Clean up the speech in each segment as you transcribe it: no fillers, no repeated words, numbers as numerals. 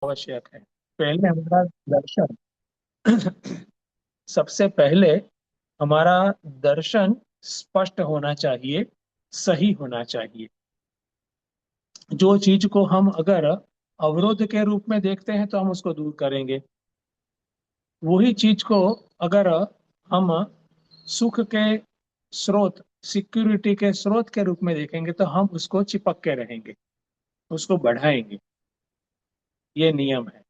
आवश्यक है। पहले हमारा दर्शन सबसे पहले हमारा दर्शन स्पष्ट होना चाहिए, सही होना चाहिए। जो चीज को हम अगर अवरोध के रूप में देखते हैं तो हम उसको दूर करेंगे। वही चीज को अगर हम सुख के स्रोत, सिक्योरिटी के स्रोत के रूप में देखेंगे तो हम उसको चिपक के रहेंगे, उसको बढ़ाएंगे। ये नियम है।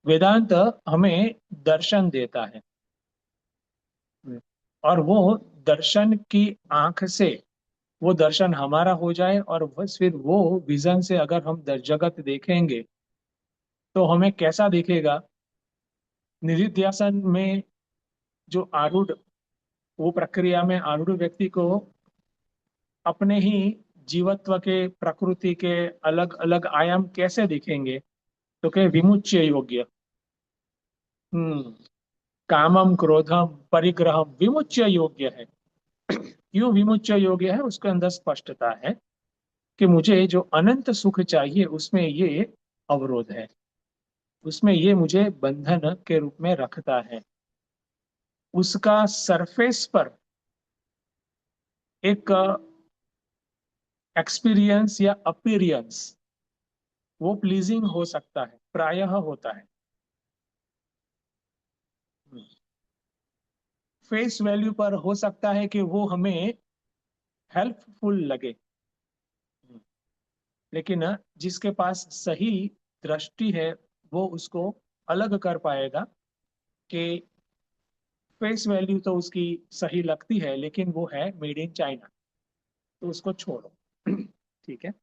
वेदांत हमें दर्शन देता है, और वो दर्शन की आंख से वो दर्शन हमारा हो जाए, और बस फिर वो विजन से अगर हम जगत देखेंगे तो हमें कैसा दिखेगा। निधिध्यासन में जो आरूढ़, वो प्रक्रिया में आरूढ़ व्यक्ति को अपने ही जीवत्व के, प्रकृति के अलग अलग आयाम कैसे दिखेंगे। तो के विमुच्य योग्य, हम्म कामम क्रोधम परिग्रहम विमुच्य योग्य है। क्यों विमुच्य योग्य है? उसके अंदर स्पष्टता है कि मुझे जो अनंत सुख चाहिए उसमें ये अवरोध है, उसमें ये मुझे बंधन के रूप में रखता है। उसका सरफेस पर एक एक्सपीरियंस या अपीरियंस वो प्लीजिंग हो सकता है, प्रायः होता है। फेस वैल्यू पर हो सकता है कि वो हमें हेल्पफुल लगे, लेकिन जिसके पास सही दृष्टि है वो उसको अलग कर पाएगा कि फेस वैल्यू तो उसकी सही लगती है लेकिन वो है मेड इन चाइना, तो उसको छोड़ो। ठीक है।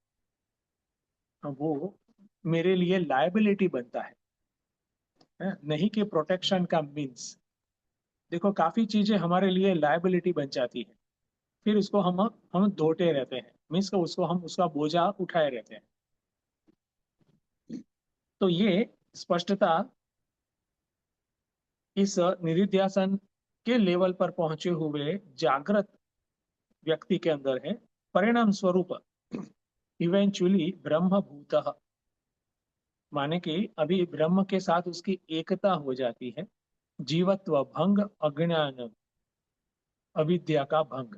वो मेरे लिए लायबिलिटी बनता है, नहीं कि प्रोटेक्शन का मीन्स। देखो, काफी चीजें हमारे लिए लायबिलिटी बन जाती है, फिर उसको हम धोते रहते हैं, मीन्स को उसको हम उसका बोझा उठाए रहते हैं। तो ये स्पष्टता इस निधिध्यासन के लेवल पर पहुंचे हुए जागृत व्यक्ति के अंदर है। परिणाम स्वरूप इवेंचुअली ब्रह्म भूत, माने कि अभी ब्रह्म के साथ उसकी एकता हो जाती है। जीवत्व भंग, अज्ञान, अविद्या का भंग।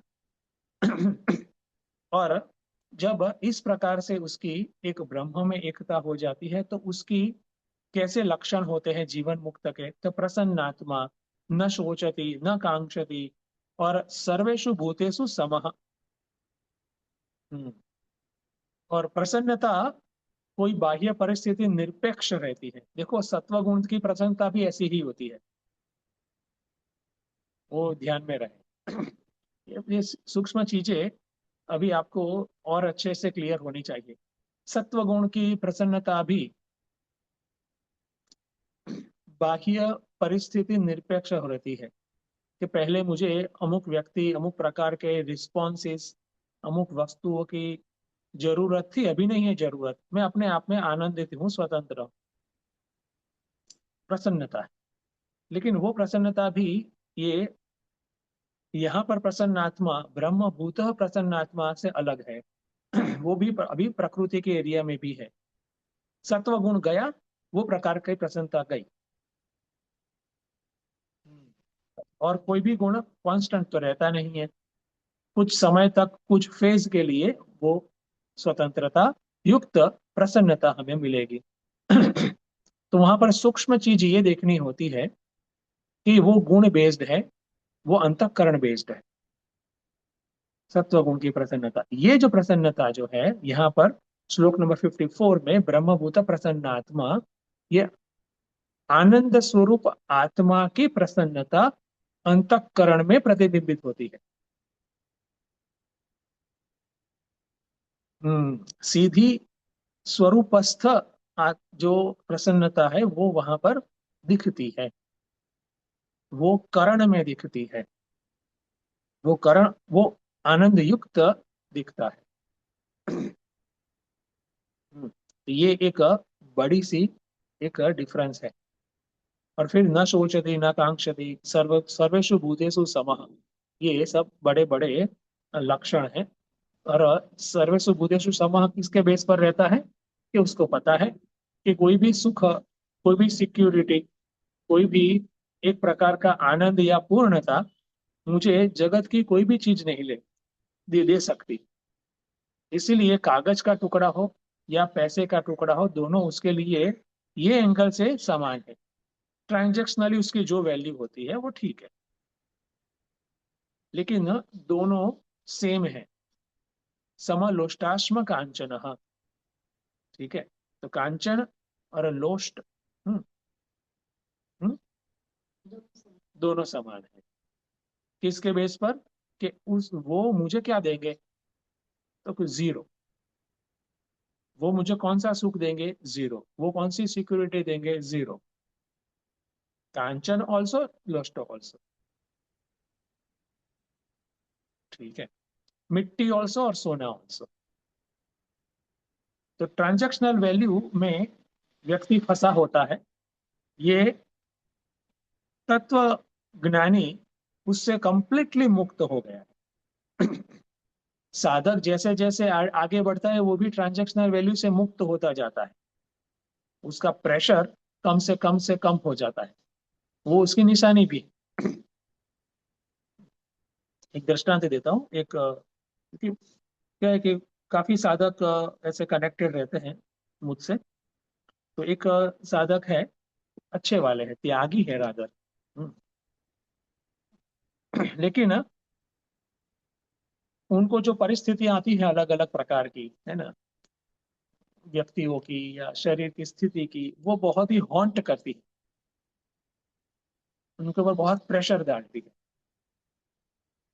और जब इस प्रकार से उसकी एक ब्रह्म में एकता हो जाती है तो उसकी कैसे लक्षण होते हैं जीवन मुक्त के? तो प्रसन्नात्मा, न शोचति न कांक्षति, और सर्वेषु भूतेषु समः। हम्म, और प्रसन्नता कोई बाह्य परिस्थिति निरपेक्ष रहती है। देखो, सत्व गुण की प्रसन्नता भी ऐसी ही होती है, वो ध्यान में रहे। ये सूक्ष्म चीजें अभी आपको और अच्छे से क्लियर होनी चाहिए। सत्व गुण की प्रसन्नता भी बाह्य परिस्थिति निरपेक्ष हो रहती है, कि पहले मुझे अमुक व्यक्ति, अमुक प्रकार के रिस्पॉन्सेस, अमुक वस्तुओं की जरूरत थी, अभी नहीं है जरूरत, मैं अपने आप में आनंदित हूँ, स्वतंत्र हूँ। प्रसन्नता है। लेकिन वो प्रसन्नता भी, ये यहाँ पर प्रसन्नात्मा ब्रह्मभूत प्रसन्नात्मा से अलग है। वो भी अभी प्रकृति के एरिया में भी है। सत्व गुण गया, वो प्रकार की प्रसन्नता गई। और कोई भी गुण कांस्टेंट तो रहता नहीं है, कुछ समय तक, कुछ फेज के लिए वो स्वतंत्रता युक्त प्रसन्नता हमें मिलेगी। तो वहां पर सूक्ष्म चीज ये देखनी होती है कि वो गुण बेस्ड है, वो अंतःकरण बेस्ड है। सत्व गुण की प्रसन्नता, ये जो प्रसन्नता जो है यहाँ पर श्लोक नंबर 54 में, ब्रह्मभूत प्रसन्नात्मा, ये आनंद स्वरूप आत्मा की प्रसन्नता अंतःकरण में प्रतिबिंबित होती है। सीधी स्वरूपस्थ जो प्रसन्नता है वो वहां पर दिखती है, वो करण में दिखती है, वो करण, वो आनंद युक्त दिखता है। तो ये एक बड़ी सी एक डिफरेंस है। और फिर न शोचति न कांक्षति, सर्वेषु भूतेषु समः, ये सब बड़े बड़े लक्षण हैं। और सर्वेषु भूतेषु समः किसके बेस पर रहता है? कि उसको पता है कि कोई भी सुख, कोई भी सिक्योरिटी, कोई भी एक प्रकार का आनंद या पूर्णता मुझे जगत की कोई भी चीज नहीं दे सकती। इसीलिए कागज का टुकड़ा हो या पैसे का टुकड़ा हो, दोनों उसके लिए ये एंगल से समान है। ट्रांजैक्शनली उसकी जो वैल्यू होती है वो ठीक है, लेकिन दोनों सेम है। समलोष्टाश्म कांचन, ठीक है। तो कांचन और लोष्ट, हम्म, हम्म, दोनों समान है। किसके बेस पर? कि उस वो मुझे क्या देंगे? तो कुछ जीरो। वो मुझे कौन सा सुख देंगे? जीरो। वो कौन सी सिक्योरिटी देंगे? जीरो। कांचन ऑल्सो, लोस्ट ऑल्सो, ठीक है। मिट्टी ऑल्सो और सोना ऑल्सो। तो ट्रांजैक्शनल वैल्यू में व्यक्ति फंसा होता है। ये तत्व ज्ञानी उससे कंप्लीटली मुक्त हो गया है। साधक जैसे जैसे आगे बढ़ता है वो भी ट्रांजैक्शनल वैल्यू से मुक्त होता जाता है। उसका प्रेशर कम से कम हो जाता है। वो उसकी निशानी भी है। एक दृष्टांत देता हूँ। एक क्योंकि क्या है कि काफी साधक ऐसे कनेक्टेड रहते हैं मुझसे। तो एक साधक है, अच्छे वाले हैं, त्यागी है रादर। लेकिन उनको जो परिस्थितियां आती है अलग अलग प्रकार की, है ना, व्यक्तियों की या शरीर की स्थिति की, वो बहुत ही हॉन्ट करती है, उनके ऊपर बहुत प्रेशर डालती है।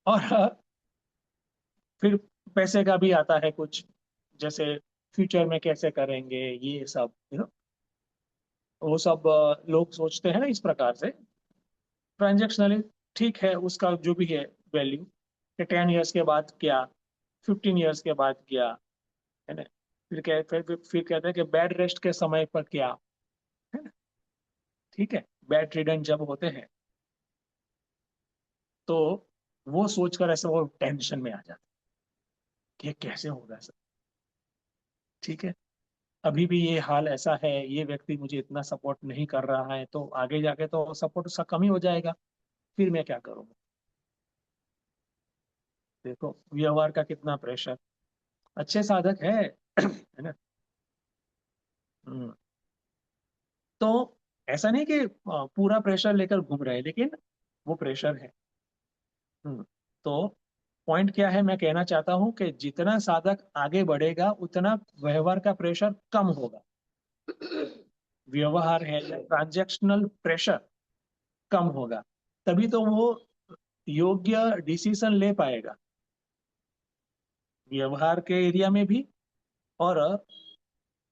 और फिर पैसे का भी आता है कुछ, जैसे फ्यूचर में कैसे करेंगे ये सब, वो सब लोग सोचते हैं ना इस प्रकार से। ट्रांजेक्शनली ठीक है, उसका जो भी है वैल्यू, कि 10 ईयर्स के बाद क्या, 15 ईयर्स के बाद क्या, है ना। फिर कहते हैं कि बेड रेस्ट के समय पर क्या, है ना, ठीक है। बेड रिडन जब होते हैं तो वो सोचकर ऐसे वो टेंशन में आ जाते हैं कि ये कैसे होगा सर, ठीक है। अभी भी ये हाल ऐसा है, ये व्यक्ति मुझे इतना सपोर्ट नहीं कर रहा है, तो आगे जाके तो सपोर्ट उसका कम ही हो जाएगा। फिर मैं क्या करूँगा? देखो व्यवहार का कितना प्रेशर। अच्छे साधक है है ना। हम्म, तो ऐसा नहीं कि पूरा प्रेशर लेकर घूम रहे हैं, लेकिन वो प्रेशर है। तो पॉइंट क्या है, मैं कहना चाहता हूं कि जितना साधक आगे बढ़ेगा उतना व्यवहार का प्रेशर कम होगा। व्यवहार है, ट्रांजैक्शनल प्रेशर कम होगा, तभी तो वो योग्य डिसीजन ले पाएगा, व्यवहार के एरिया में भी और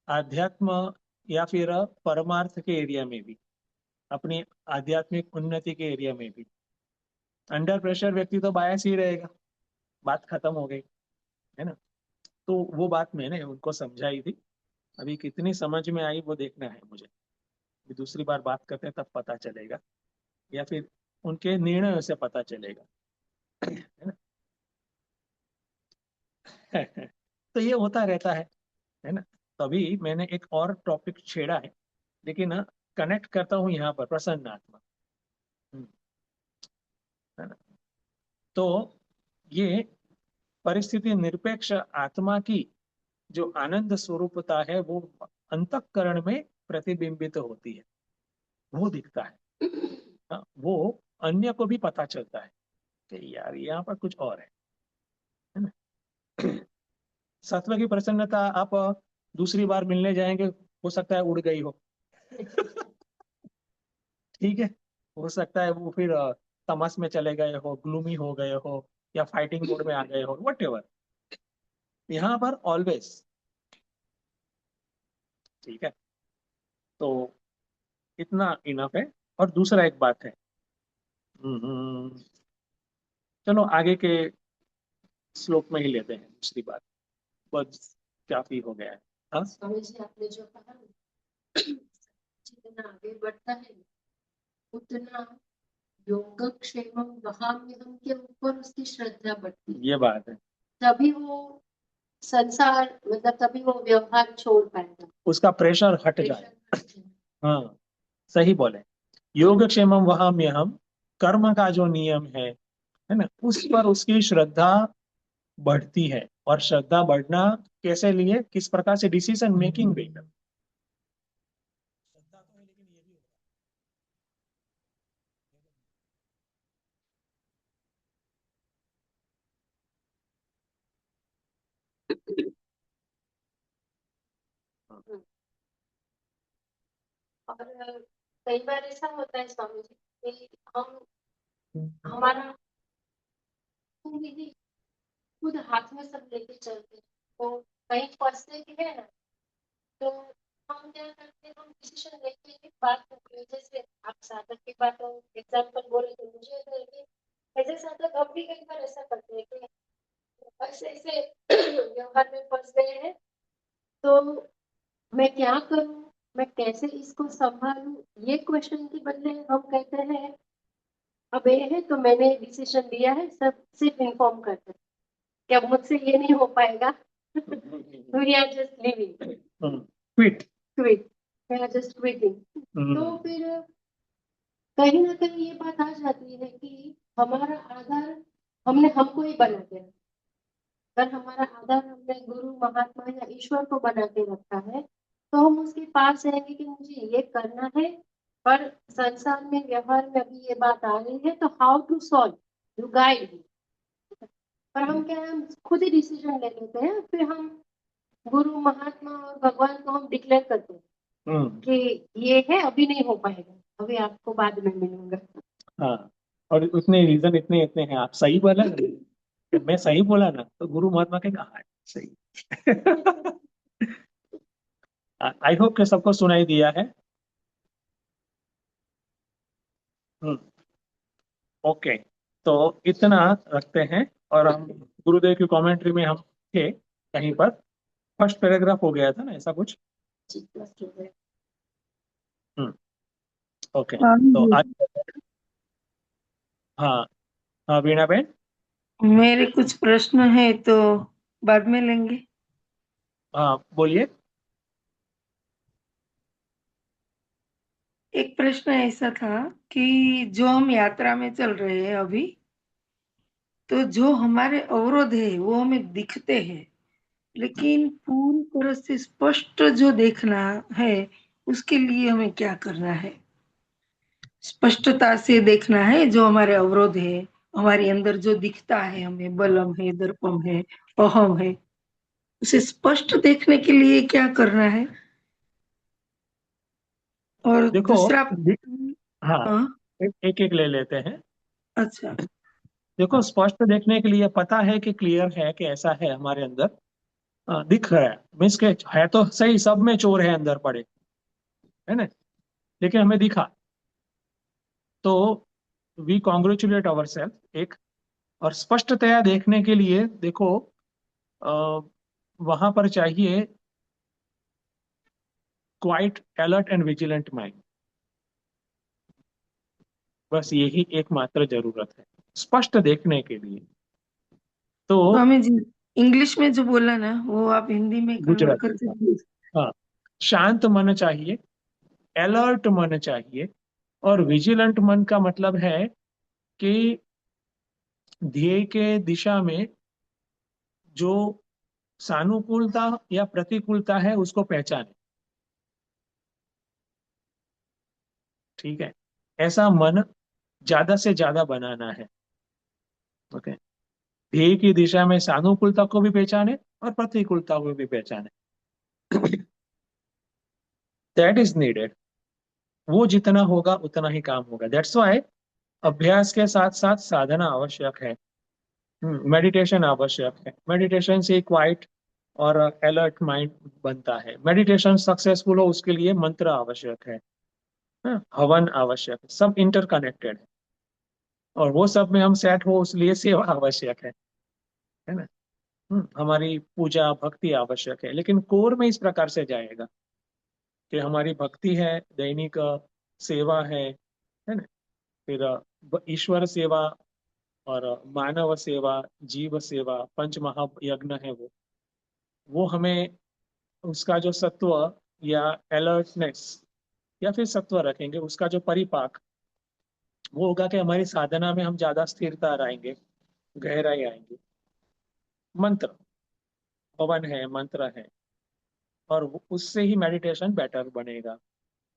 आध्यात्म या फिर परमार्थ के एरिया में भी, अपनी आध्यात्मिक उन्नति के एरिया में भी। अंडर प्रेशर व्यक्ति तो बायस ही रहेगा, बात खत्म हो गई, है ना। तो वो बात मैंने उनको समझाई थी। अभी कितनी समझ में आई वो देखना है मुझे। अभी दूसरी बार बात करते हैं तब पता चलेगा, या फिर उनके निर्णयों से पता चलेगा, है ना। तो ये होता रहता है ना। तभी मैंने एक और टॉपिक छेड़ा है, लेकिन कनेक्ट करता हूँ यहाँ पर प्रसन्न आत्मा, हम्म, है ना। तो ये परिस्थिति निरपेक्ष आत्मा की जो आनंद स्वरूपता है वो अंतःकरण में प्रतिबिंबित होती है, वो दिखता है। हाँ, वो अन्य को भी पता चलता है कि यार यहाँ पर कुछ और है ना। सत्व की प्रसन्नता आप दूसरी बार मिलने जाएंगे, हो सकता है उड़ गई हो। ठीक है। हो सकता है वो फिर तमस में चले गए हो, ग्लूमी हो गए हो, या फाइटिंग मोड में आ गए हो, वट एवर। यहाँ पर ऑलवेज, ठीक है। तो इतना इनफ है। और दूसरा एक बात है, हम्म, चलो आगे के श्लोक में ही लेते हैं दूसरी बात, बस काफी हो गया है। हाँ, स्वामी जी आपने जो कहा ना, जितना आगे बढ़ता है उतना योगक्षेमम वहाम्यहम के ऊपर उसकी श्रद्धा बढ़ती है। ये बात है। तभी वो संसार मतलब तभी वो व्यवहार छोड़ पाएगा, उसका प्रेशर हट जाए। प्रेशर। हाँ, सही बोले। योगक्षेमम वहाम्यहम, कर्म का जो नियम है ना, उस पर उसकी श्रद्धा बढ़ती है। और श्रद्धा बढ़ना कैसे लिए, किस प्रकार से, डिसीजन मेकिंग बेटर। श्रद्धा तो है, लेकिन ये भी होगा। और कई बार ऐसा होता है स्वामी जी कि हम हमारा खुद हाथ में सब लेके चलते हैं, तो कहीं फंसने की है ना, तो हम क्या करते हैं, हम डिसीजन लेके एक बात करते हैं। जैसे आप साधक की बात एग्जाम्पल बोले तो मुझे ऐसा है कि ऐसे साधक हम भी कई बार ऐसा करते हैं कि ऐसे ऐसे व्यवहार में फंस गए हैं, तो मैं क्या करूं, मैं कैसे इसको संभालूं, ये क्वेश्चन के बदले हम कहते हैं अब ये है तो मैंने डिसीजन लिया है, सब सिर्फ इन्फॉर्म करते हैं कि अब मुझसे ये नहीं हो पाएगा, we are just living, quit. Quit, we are just quitting. तो फिर कहीं ना कहीं ये बात आ जाती है कि हमारा आधार हमने हमको ही बना दिया। अगर हमारा आधार हमने गुरु महात्मा या ईश्वर को बना के रखा है, तो हम उसके पास रहेंगे कि मुझे ये करना है, पर संसार में व्यवहार में अभी ये बात आ रही है, तो how to solve, you guide. पर हम क्या है, हम खुद ही डिसीजन ले लेते हैं, फिर हम गुरु महात्मा और भगवान को हम डिक्लेयर करते हैं कि ये है, अभी नहीं हो पाएगा, अभी आपको बाद में मिलूंगा। हाँ, और उतने रीजन इतने इतने हैं, आप सही बोला ना, मैं सही बोला ना, तो गुरु महात्मा के कहा है सही। आई होप कि सबको सुनाई दिया है। हम्म। ओके, तो इतना रखते हैं। और हम गुरुदेव की कमेंट्री में हम थे कहीं पर, फर्स्ट पैराग्राफ हो गया था ना, ऐसा कुछ। जी, बस हो गया। हम्म। ओके, स्वामी तो जी, आज, हाँ, हाँ वीणा बेन। मेरे कुछ प्रश्न है तो बाद में लेंगे। हाँ बोलिए। एक प्रश्न ऐसा था कि जो हम यात्रा में चल रहे हैं अभी, तो जो हमारे अवरोध है वो हमें दिखते हैं, लेकिन पूरी तरह से स्पष्ट जो देखना है उसके लिए हमें क्या करना है? स्पष्टता से देखना है जो हमारे अवरोध है, हमारे अंदर जो दिखता है, हमें बलम है, दर्पम है, अहम है, उसे स्पष्ट देखने के लिए क्या करना है? और देखो, दूसरा हाँ, हाँ, एक एक ले लेते हैं। अच्छा, देखो, स्पष्ट देखने के लिए पता है कि क्लियर है कि ऐसा है हमारे अंदर, दिख रहा है, मीन्स के है तो सही, सब में चोर है अंदर पड़े, है ना, लेकिन हमें दिखा, तो वी कॉन्ग्रेचुलेट अवर सेल्फ एक। और स्पष्टतया देखने के लिए देखो, वहां पर चाहिए quite alert and vigilant mind. बस यही एकमात्र जरूरत है स्पष्ट देखने के लिए। तो स्वामी जी, इंग्लिश में जो बोला ना वो आप हिंदी में कन्वर्ट गुजराती, करके बोलिए। हाँ, शांत मन चाहिए, अलर्ट मन चाहिए। और विजिलेंट मन का मतलब है कि ध्येय के दिशा में जो सानुकूलता या प्रतिकूलता है उसको पहचाने। ठीक है, ऐसा मन ज्यादा से ज्यादा बनाना है। ओके, ध्येय की दिशा में सानुकूलता को भी पहचाने और प्रतिकूलता को भी पहचाने। That is needed. वो जितना होगा उतना ही काम होगा। दैट्स वाई अभ्यास के साथ साथ साधना आवश्यक है। मेडिटेशन आवश्यक है। मेडिटेशन से क्वाइट और अलर्ट माइंड बनता है। मेडिटेशन सक्सेसफुल हो उसके लिए मंत्र आवश्यक है। हवन आवश्यक है। सब इंटरकनेक्टेड है। और वो सब में हम सेट हो उसलिए सेवा आवश्यक है ना। हमारी पूजा भक्ति आवश्यक है, लेकिन कोर में इस प्रकार से जाएगा कि हमारी भक्ति है, दैनिक सेवा है ना, फिर ईश्वर सेवा और मानव सेवा, जीव सेवा, पंच महायज्ञ है वो, वो हमें उसका जो सत्व या अलर्टनेस या फिर सत्व रखेंगे, उसका जो परिपाक वो होगा कि हमारी साधना में हम ज्यादा स्थिरता आएंगे, गहराई आएंगे। मंत्र, हवन है, मंत्र है, और उससे ही मेडिटेशन बेटर बनेगा।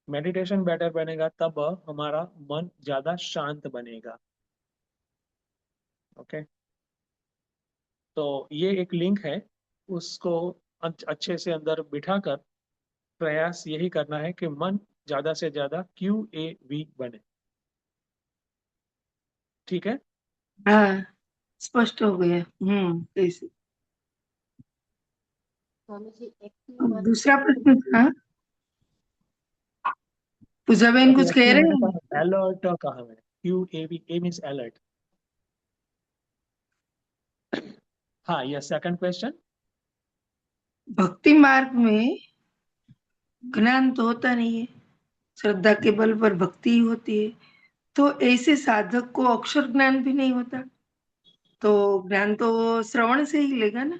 मेडिटेशन बेटर बनेगा तब हमारा मन ज्यादा शांत बनेगा। ओके, तो ये एक लिंक है, उसको अच्छे से अंदर बिठाकर प्रयास यही करना है कि मन ज्यादा से ज्यादा QAV बने। ठीक है। हाँ, स्पष्ट हो गया। ऐसे। स्वामी जी एक्टिव अब मन दूसरा को प्रश्न था, पूजा बहन अभी कुछ कह एक्टिव रहे मैंने हैं? कहा, अलर्ट कहा मैंने, QAV, ए मीन्स अलर्ट। हाँ, ये सेकंड क्वेश्चन। भक्ति मार्ग में ज्ञान तो होता नहीं है, श्रद्धा के बल पर भक्ति ही होती है। तो ऐसे साधक को अक्षर ज्ञान भी नहीं होता, तो ज्ञान तो वो श्रवण से ही लेगा ना।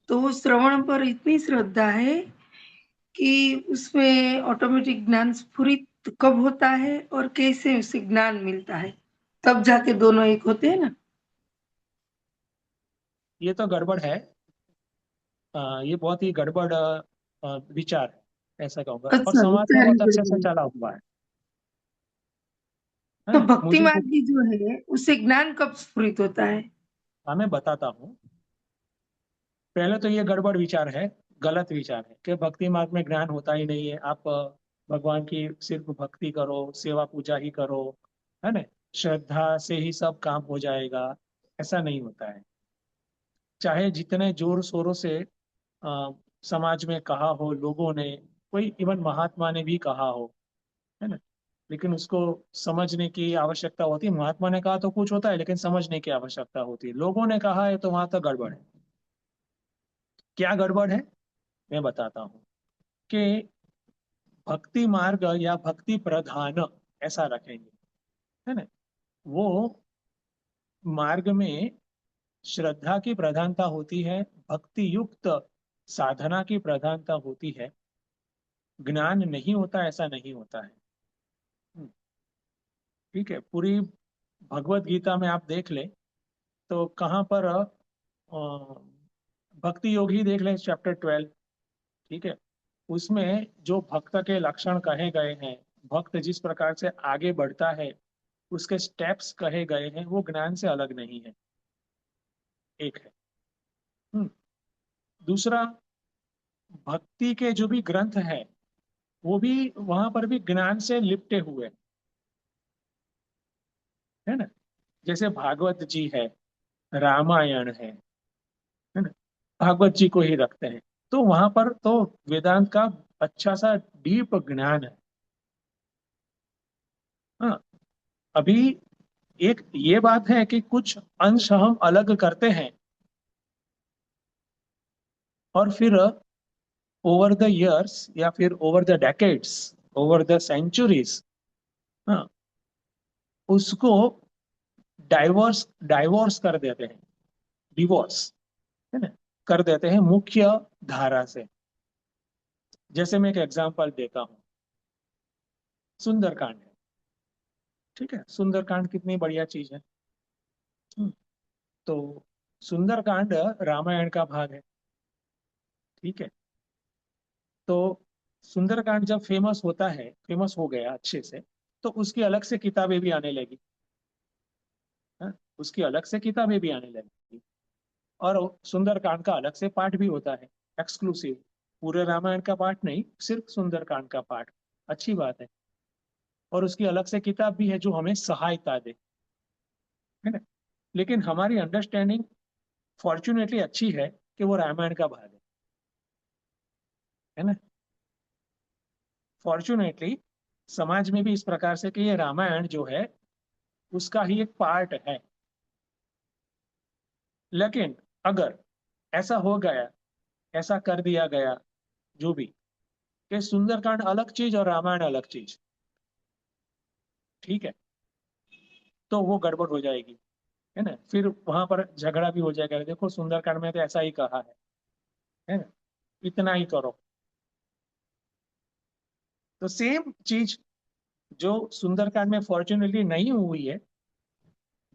तो वो श्रवण पर इतनी श्रद्धा है कि उसमें ऑटोमेटिक ज्ञान स्फुरित कब होता है और कैसे उसे ज्ञान मिलता है, तब जाके दोनों एक होते हैं ना। ये तो गड़बड़ है। ये बहुत ही गड़बड़ विचार है, ऐसा कहूंगा, और अच्छा, समाज में विचार ही बहुत अच्छे से गड़बड़ है। चला हुआ है तो ना। भक्ति मुझे मार्ग की जो है उसे ज्ञान कब स्फुरित होता है? हाँ, मैं बताता हूँ। पहले तो ये गड़बड़ विचार है, गलत विचार है कि भक्ति मार्ग में ज्ञान होता ही नहीं है। आप भगवान की सिर्फ भक्ति करो, सेवा पूजा ही करो, है ना, श्रद्धा से ही सब काम हो जाएगा। ऐसा नहीं होता है। चाहे जितने जोर शोरों से समाज में कहा हो लोगों ने, कोई इवन महात्मा ने भी कहा हो, है ना, लेकिन उसको समझने की आवश्यकता होती है। महात्मा ने कहा तो कुछ होता है, लेकिन समझने की आवश्यकता होती है। लोगों ने कहा है तो वहां तक गड़बड़ है। क्या गड़बड़ है, मैं बताता हूँ कि भक्ति मार्ग या भक्ति प्रधान ऐसा रखेंगे, है ना। वो मार्ग में श्रद्धा की प्रधानता होती है, भक्ति युक्त साधना की प्रधानता होती है। ज्ञान नहीं होता, ऐसा नहीं होता है। हम्म, ठीक है। पूरी भगवत गीता में आप देख ले तो कहाँ पर भक्ति योग ही देख ले, चैप्टर 12। ठीक है। उसमें जो भक्त के लक्षण कहे गए हैं, भक्त जिस प्रकार से आगे बढ़ता है, उसके स्टेप्स कहे गए हैं, वो ज्ञान से अलग नहीं है। एक है। हम्म, दूसरा, भक्ति के जो भी ग्रंथ है वो भी वहां पर भी ज्ञान से लिपटे हुए हैं, है ना। जैसे भागवत जी है, रामायण है ना, भागवत जी को ही रखते हैं, तो वहां पर तो वेदांत का अच्छा सा डीप ज्ञान है। हाँ, अभी एक ये बात है कि कुछ अंश हम अलग करते हैं, और फिर ओवर द इयर्स या फिर over the decades, over the centuries, हाँ, उसको डाइवोर्स डाइवोर्स कर देते हैं, डिवोर्स, है ना, कर देते हैं मुख्य धारा से। जैसे मैं एक एग्जांपल देता हूँ, सुंदरकांड है। ठीक है, सुंदरकांड कितनी बढ़िया चीज है। हम्म, तो सुंदरकांड रामायण का भाग है। ठीक है। तो सुंदरकांड जब फेमस होता है, फेमस हो गया अच्छे से, तो उसकी अलग से किताबें भी आने लगी। हाँ, उसकी अलग से किताबें भी आने लगी, और सुंदरकांड का अलग से पाठ भी होता है, एक्सक्लूसिव। पूरे रामायण का पाठ नहीं, सिर्फ सुंदरकांड का पाठ। अच्छी बात है। और उसकी अलग से किताब भी है जो हमें सहायता दे, है ना। लेकिन हमारी अंडरस्टैंडिंग फॉर्चुनेटली अच्छी है कि वो रामायण का भाग है ना। फॉर्चुनेटली समाज में भी इस प्रकार से कि ये रामायण जो है उसका ही एक पार्ट है। लेकिन अगर ऐसा हो गया, ऐसा कर दिया गया जो भी, कि सुंदरकांड अलग चीज और रामायण अलग चीज, ठीक है, तो वो गड़बड़ हो जाएगी, है ना। फिर वहां पर झगड़ा भी हो जाएगा, देखो सुंदरकांड में तो ऐसा ही कहा है ना। इतना ही करो। तो सेम चीज जो सुंदरकांड में फॉर्चुनेटली नहीं हुई है,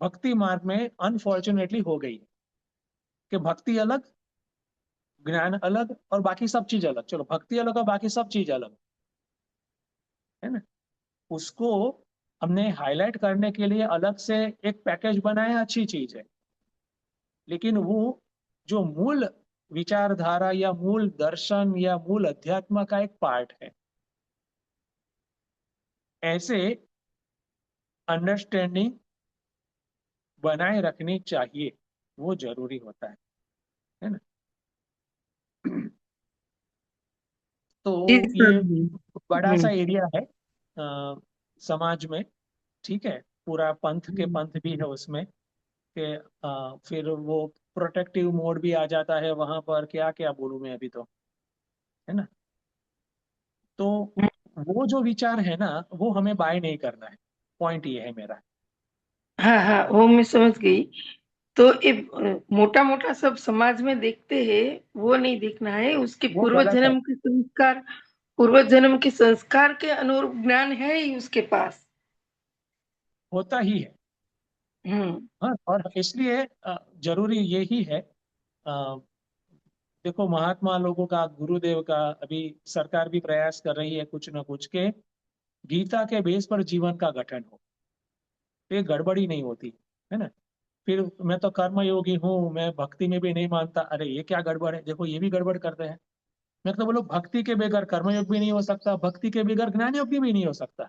भक्ति मार्ग में अनफॉर्चुनेटली हो गई है। कि भक्ति अलग, ज्ञान अलग, और बाकी सब चीज अलग। चलो भक्ति अलग और बाकी सब चीज अलग, है ना। उसको हमने हाईलाइट करने के लिए अलग से एक पैकेज बनाया, अच्छी चीज है। लेकिन वो जो मूल विचारधारा या मूल दर्शन या मूल अध्यात्म का एक पार्ट है। ऐसे अंडरस्टैंडिंग बनाए रखनी चाहिए, वो जरूरी होता है ना। जी तो सर ये जी। बड़ा सा एरिया है समाज में। ठीक है, पूरा पंथ के पंथ भी है उसमें। कि फिर वो प्रोटेक्टिव मोड भी आ जाता है वहां पर, क्या क्या बोलूं मैं अभी तो, है ना। तो वो जो विचार है ना, वो हमें बाय नहीं करना है। पॉइंट ये है मेरा। हाँ हाँ, वो मैं समझ गई। तो ये मोटा मोटा सब समाज में देखते हैं, वो नहीं देखना है। उसके वो गलत है। पूर्व जन्म के संस्कार के अनुरूप ज्ञान है ही उसके पास। होता ही है। हम्म हाँ, और इसलिए जरूरी यही है। अ, देखो महात्मा लोगों का, गुरुदेव का, अभी सरकार भी प्रयास कर रही है कुछ ना कुछ के गीता के बेस पर जीवन का गठन हो। ये गड़बड़ी नहीं होती, है ना। फिर मैं तो कर्मयोगी हूँ, मैं भक्ति में भी नहीं मानता, अरे ये क्या गड़बड़ है। देखो ये भी गड़बड़ करते हैं। मैं तो बोलो भक्ति के बगैर कर्मयोग भी नहीं हो सकता, भक्ति के बगैर ज्ञान योग भी नहीं हो सकता।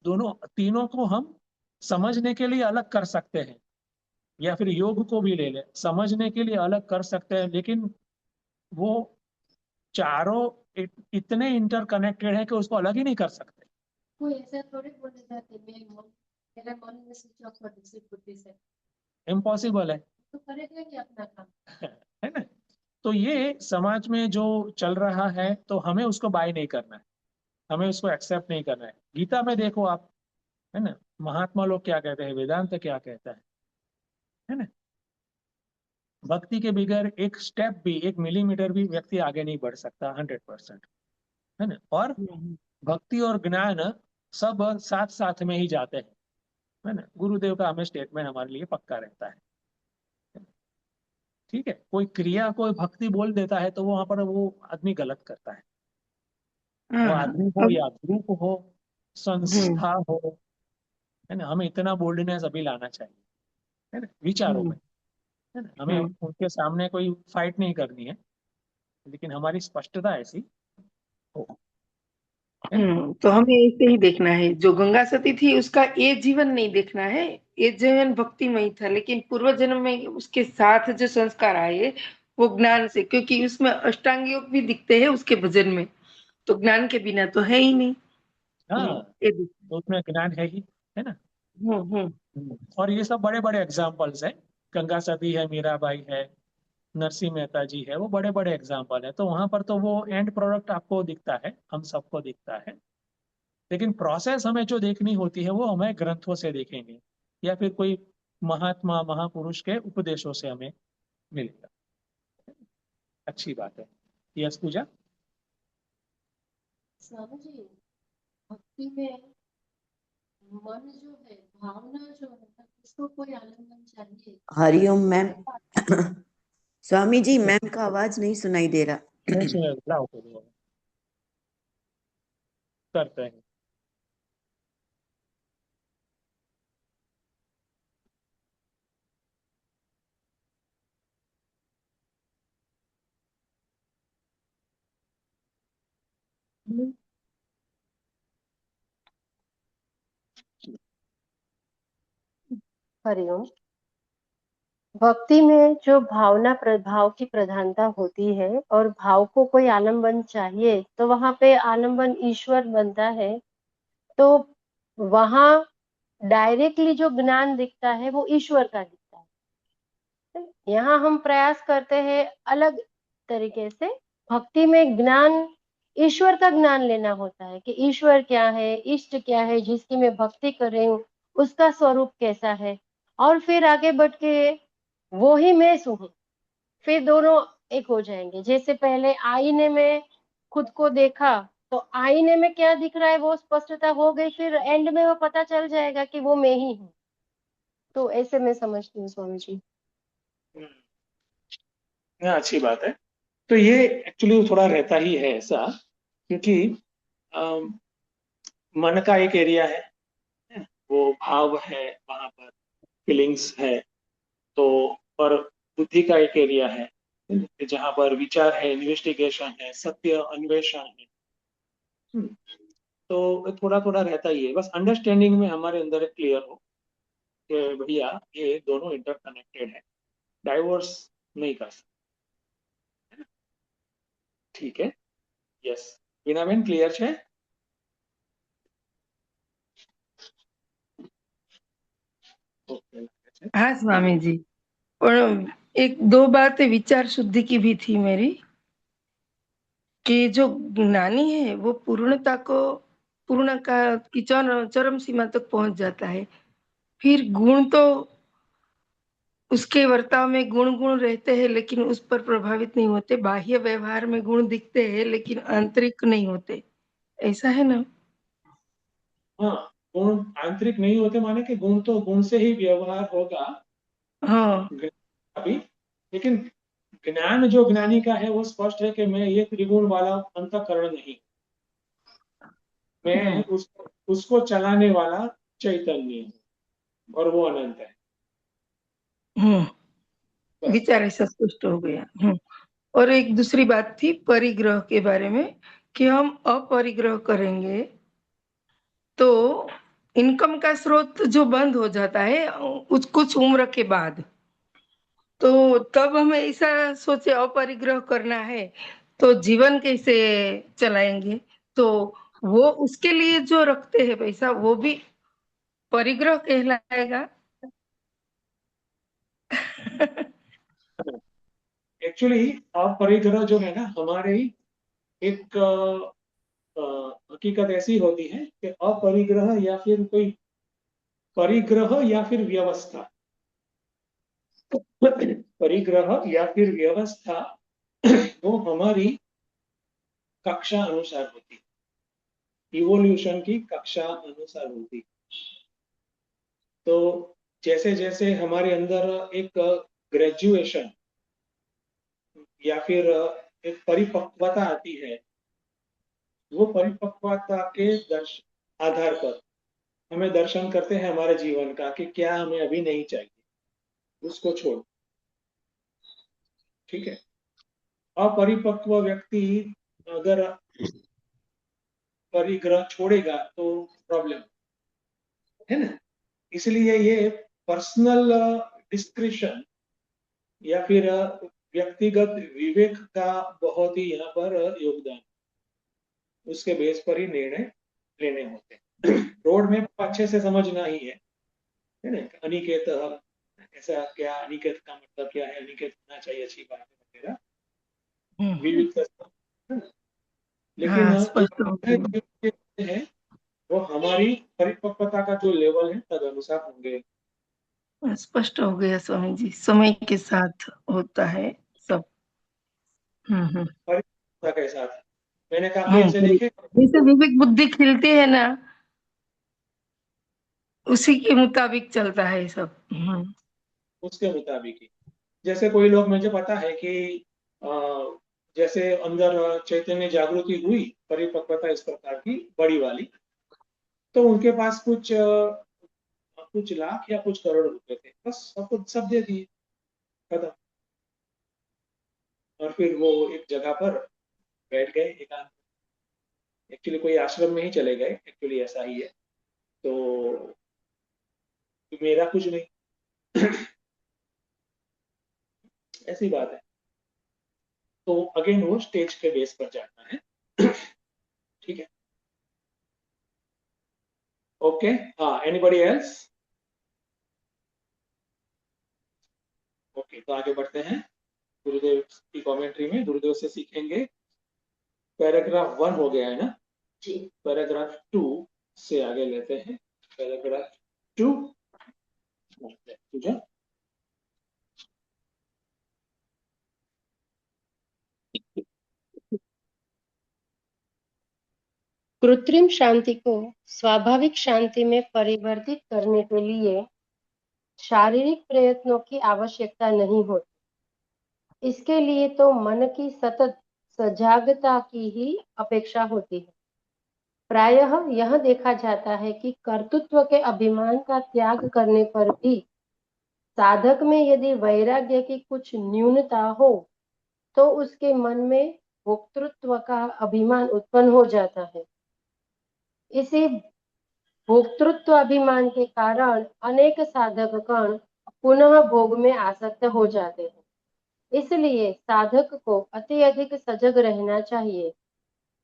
दोनों तीनों को हम समझने के लिए अलग कर सकते हैं, या फिर योग को भी ले ले, समझने के लिए अलग कर सकते हैं। लेकिन वो चारों इतने इंटरकनेक्टेड है कि उसको अलग ही नहीं कर सकते। कोई ऐसा थोड़ी बोले जाते मेरे मन में स्विच ऑफ कर दूसरी बुद्धि से, इम्पॉसिबल है। तो करेगा कि अपना काम। है ना। तो ये समाज में जो चल रहा है, तो हमें उसको बाय नहीं करना है, हमें उसको एक्सेप्ट नहीं करना है। गीता में देखो आप, है ना, महात्मा लोग क्या कहते हैं, वेदांत क्या कहता है ना। भक्ति के बगैर एक स्टेप भी, एक मिलीमीटर भी व्यक्ति आगे नहीं बढ़ सकता, 100%। है ना। और हम्म भक्ति और ज्ञान सब साथ साथ में ही जाते हैं, है ना। गुरुदेव का हमें स्टेटमेंट हमारे लिए पक्का रहता है। ठीक है, कोई क्रिया कोई भक्ति बोल देता है तो वो वहां पर वो आदमी गलत करता है। हाँ वो हाँ। आदमी हो अब या ग्रुप हो, हम्म संस्था हो, है ना। हमें इतना बोल्डनेस अभी लाना चाहिए, है ना, विचारों हम्म में। है ना, हमें हम्म उनके सामने कोई फाइट नहीं करनी है, लेकिन हमारी स्पष्टता ऐसी हो, है ना। तो हमें ऐसे ही देखना है। जो गंगा सती थी उसका ये जीवन नहीं देखना है। ये जीवन भक्तिमय था, लेकिन पूर्व जन्म में उसके साथ जो संस्कार आए वो ज्ञान से, क्योंकि उसमें अष्टांग योग भी दिखते हैं उसके भजन में। तो ज्ञान के बिना तो है ही नहीं। हाँ, ये देख। तो उसमें ज्ञान है ही, है ना। हम्म। और ये सब बड़े बड़े एग्जाम्पल्स हैं। गंगा सती है, मीराबाई है, नरसिंह मेहता जी है, वो बड़े बड़े एग्जाम्पल है। तो वहां पर तो वो एंड प्रोडक्ट आपको दिखता है, हम सबको दिखता है। लेकिन प्रोसेस हमें जो देखनी होती है वो हमें ग्रंथों से देखेंगे, या फिर कोई महात्मा महापुरुष के उपदेशों से हमें मिलेगा। अच्छी बात है। यस पूजा। स्वामी जी, भक्ति में मन जो है, भावना जो है, उसको कोई आलिंगन चाहिए। हरिओम मैम। स्वामी जी, मैम का आवाज नहीं सुनाई दे नहीं रहा। सुने, लाओ तो करते हैं। हरिओम। भक्ति में जो भावना प्रभाव की प्रधानता होती है और भाव को कोई आलम्बन चाहिए, तो वहां पे आलम्बन ईश्वर बनता है। तो वहां डायरेक्टली जो ज्ञान दिखता है वो ईश्वर का दिखता है। यहाँ हम प्रयास करते हैं अलग तरीके से। भक्ति में ज्ञान, ईश्वर का ज्ञान लेना होता है कि ईश्वर क्या है, इष्ट क्या है, जिसकी मैं भक्ति कर रही हूँ उसका स्वरूप कैसा है। और फिर आगे बढ़ के वो ही मैं हूँ। फिर दोनों एक हो जाएंगे। जैसे पहले आईने में खुद को देखा, तो आईने में क्या दिख रहा है वो स्पष्टता हो गई, फिर एंड में वो पता चल जाएगा कि वो मैं ही हूँ। तो ऐसे मैं समझती हूँ स्वामी जी। हम्म, हाँ, अच्छी बात है। तो ये एक्चुअली थोड़ा रहता ही है ऐसा, क्योंकि अम, मन का एक एरिया है, वो भाव है वहां पर, फीलिंग्स है। तो और बुद्धि का एक एरिया है जहां पर विचार है, इन्वेस्टिगेशन है, सत्य अन्वेषण है। हम्म, तो थोड़ा थोड़ा रहता ही है, बस अंडरस्टैंडिंग में हमारे अंदर क्लियर हो कि भैया ये दोनों इंटरकनेक्टेड है, डाइवोर्स नहीं कर सकते। ठीक है। यस। बीना बेन क्लियर है। ओके। हाँ स्वामी जी। और एक दो बातें विचार शुद्धि की भी थी मेरी, कि जो ज्ञानी है वो पूर्ण का की चरम सीमा तक पहुंच जाता है। फिर गुण तो उसके वर्ताव में गुण गुण रहते हैं, लेकिन उस पर प्रभावित नहीं होते। बाह्य व्यवहार में गुण दिखते हैं लेकिन आंतरिक नहीं होते, ऐसा है ना? हाँ, गुण आंतरिक नहीं होते माने कि गुण तो गुण से ही व्यवहार होगा, हाँ। अभी। लेकिन ज्ञान जो ज्ञानी का है वो स्पष्ट है कि मैं ये त्रिगुण वाला अंतःकरण नहीं, मैं हम्म। उसको उसको चलाने वाला चैतन्य हूँ, और वो अनंत है। बस। विचार ऐसा स्पष्ट हो गया। और एक दूसरी बात थी परिग्रह के बारे में, कि हम अपरिग्रह करेंगे तो इनकम का स्रोत जो बंद हो जाता है कुछ उम्र के बाद, तो तब हमें ऐसा सोचे अपरिग्रह करना है तो जीवन कैसे चलाएंगे? तो वो उसके लिए जो रखते हैं पैसा वो भी परिग्रह कहलाएगा। एक्चुअली अपरिग्रह जो है ना, हमारे एक हकीकत ऐसी होती है कि अपरिग्रह या फिर कोई परिग्रह या फिर व्यवस्था, परिग्रह या फिर व्यवस्था वो हमारी कक्षा अनुसार होती है, इवोल्यूशन की कक्षा अनुसार होती है। तो जैसे जैसे हमारे अंदर एक ग्रेजुएशन या फिर एक परिपक्वता आती है, वो परिपक्वता के आधार पर हमें दर्शन करते हैं हमारे जीवन का कि क्या हमें अभी नहीं चाहिए, उसको छोड़। ठीक है। अपरिपक्व व्यक्ति अगर परिग्रह छोड़ेगा तो प्रॉब्लम है ना। इसलिए ये पर्सनल डिस्क्रिशन या फिर व्यक्तिगत विवेक का बहुत ही यहाँ पर योगदान, उसके बेस पर ही निर्णय लेने होते हैं। रोड में अच्छे से समझना ही है ना। अनिकेत ऐसा क्या, अनिकेत का मतलब क्या है, अनिकेत होना चाहिए, अच्छी बात है वगैरह, विविध है ना? लेकिन हाँ, जो स्पष्ट हो गया। है वो हमारी परिपक्वता का जो लेवल है तद अनुसार होंगे। स्पष्ट हो गया स्वामी जी, समय के साथ होता है सब। हम्म। परिपक्वता के साथ मैंने काफी ऐसे देखे। जैसे विवेक बुद्धि खिलती है ना, उसी के मुताबिक चलता है सब। उसके मुताबिक ही, जैसे कोई लोग, मुझे पता है कि अ, जैसे अंदर चैतन्य जागृति हुई, परिपक्वता इस प्रकार की बड़ी वाली, तो उनके पास कुछ लाख या कुछ करोड़ रुपए थे, बस सब कुछ सब दे दिए, खत्म। और फिर वो एक जगह पर बैठ गए एकांत। एक्चुअली कोई आश्रम में ही चले गए, एक्चुअली ऐसा ही है। तो मेरा कुछ नहीं, ऐसी बात है। तो अगेन वो स्टेज के बेस पर जाना है। ठीक है। ओके। हाँ, एनीबॉडी एल्स? ओके, तो आगे बढ़ते हैं गुरुदेव की कमेंट्री में। गुरुदेव से सीखेंगे। पैराग्राफ 1 हो गया है ना जी। पैराग्राफ 2 से आगे लेते हैं। पैराग्राफ 2 तुझे कृत्रिम शांति को स्वाभाविक शांति में परिवर्तित करने के लिए शारीरिक प्रयत्नों की आवश्यकता नहीं होती। इसके लिए तो मन की सतत सजागता की ही अपेक्षा होती है। प्रायः यह देखा जाता है कि कर्तृत्व के अभिमान का त्याग करने पर भी साधक में यदि वैराग्य की कुछ न्यूनता हो तो उसके मन में भोक्तृत्व का अभिमान उत्पन्न हो जाता है। इसी भोक्तृत्व अभिमान के कारण अनेक साधक गण पुनः भोग में आसक्त हो जाते हैं। इसलिए साधक को अति अधिक सजग रहना चाहिए।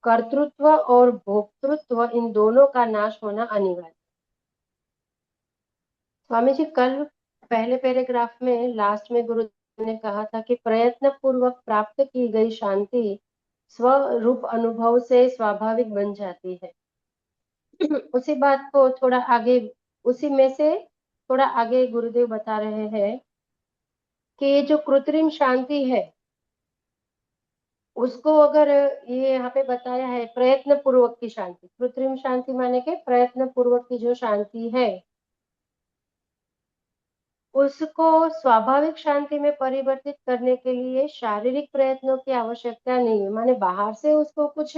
कर्तृत्व और भोक्तृत्व इन दोनों का नाश होना अनिवार्य। स्वामी जी कल पहले पैराग्राफ में लास्ट में गुरु ने कहा था कि प्रयत्न पूर्वक प्राप्त की गई शांति स्वरूप अनुभव से स्वाभाविक बन जाती है। उसी बात को थोड़ा आगे, उसी में से थोड़ा आगे गुरुदेव बता रहे हैं कि ये जो कृत्रिम शांति है उसको अगर ये यहाँ पे बताया है प्रयत्न पूर्वक की शांति, कृत्रिम शांति माने के प्रयत्न पूर्वक की जो शांति है उसको स्वाभाविक शांति में परिवर्तित करने के लिए शारीरिक प्रयत्नों की आवश्यकता नहीं है। माने बाहर से उसको कुछ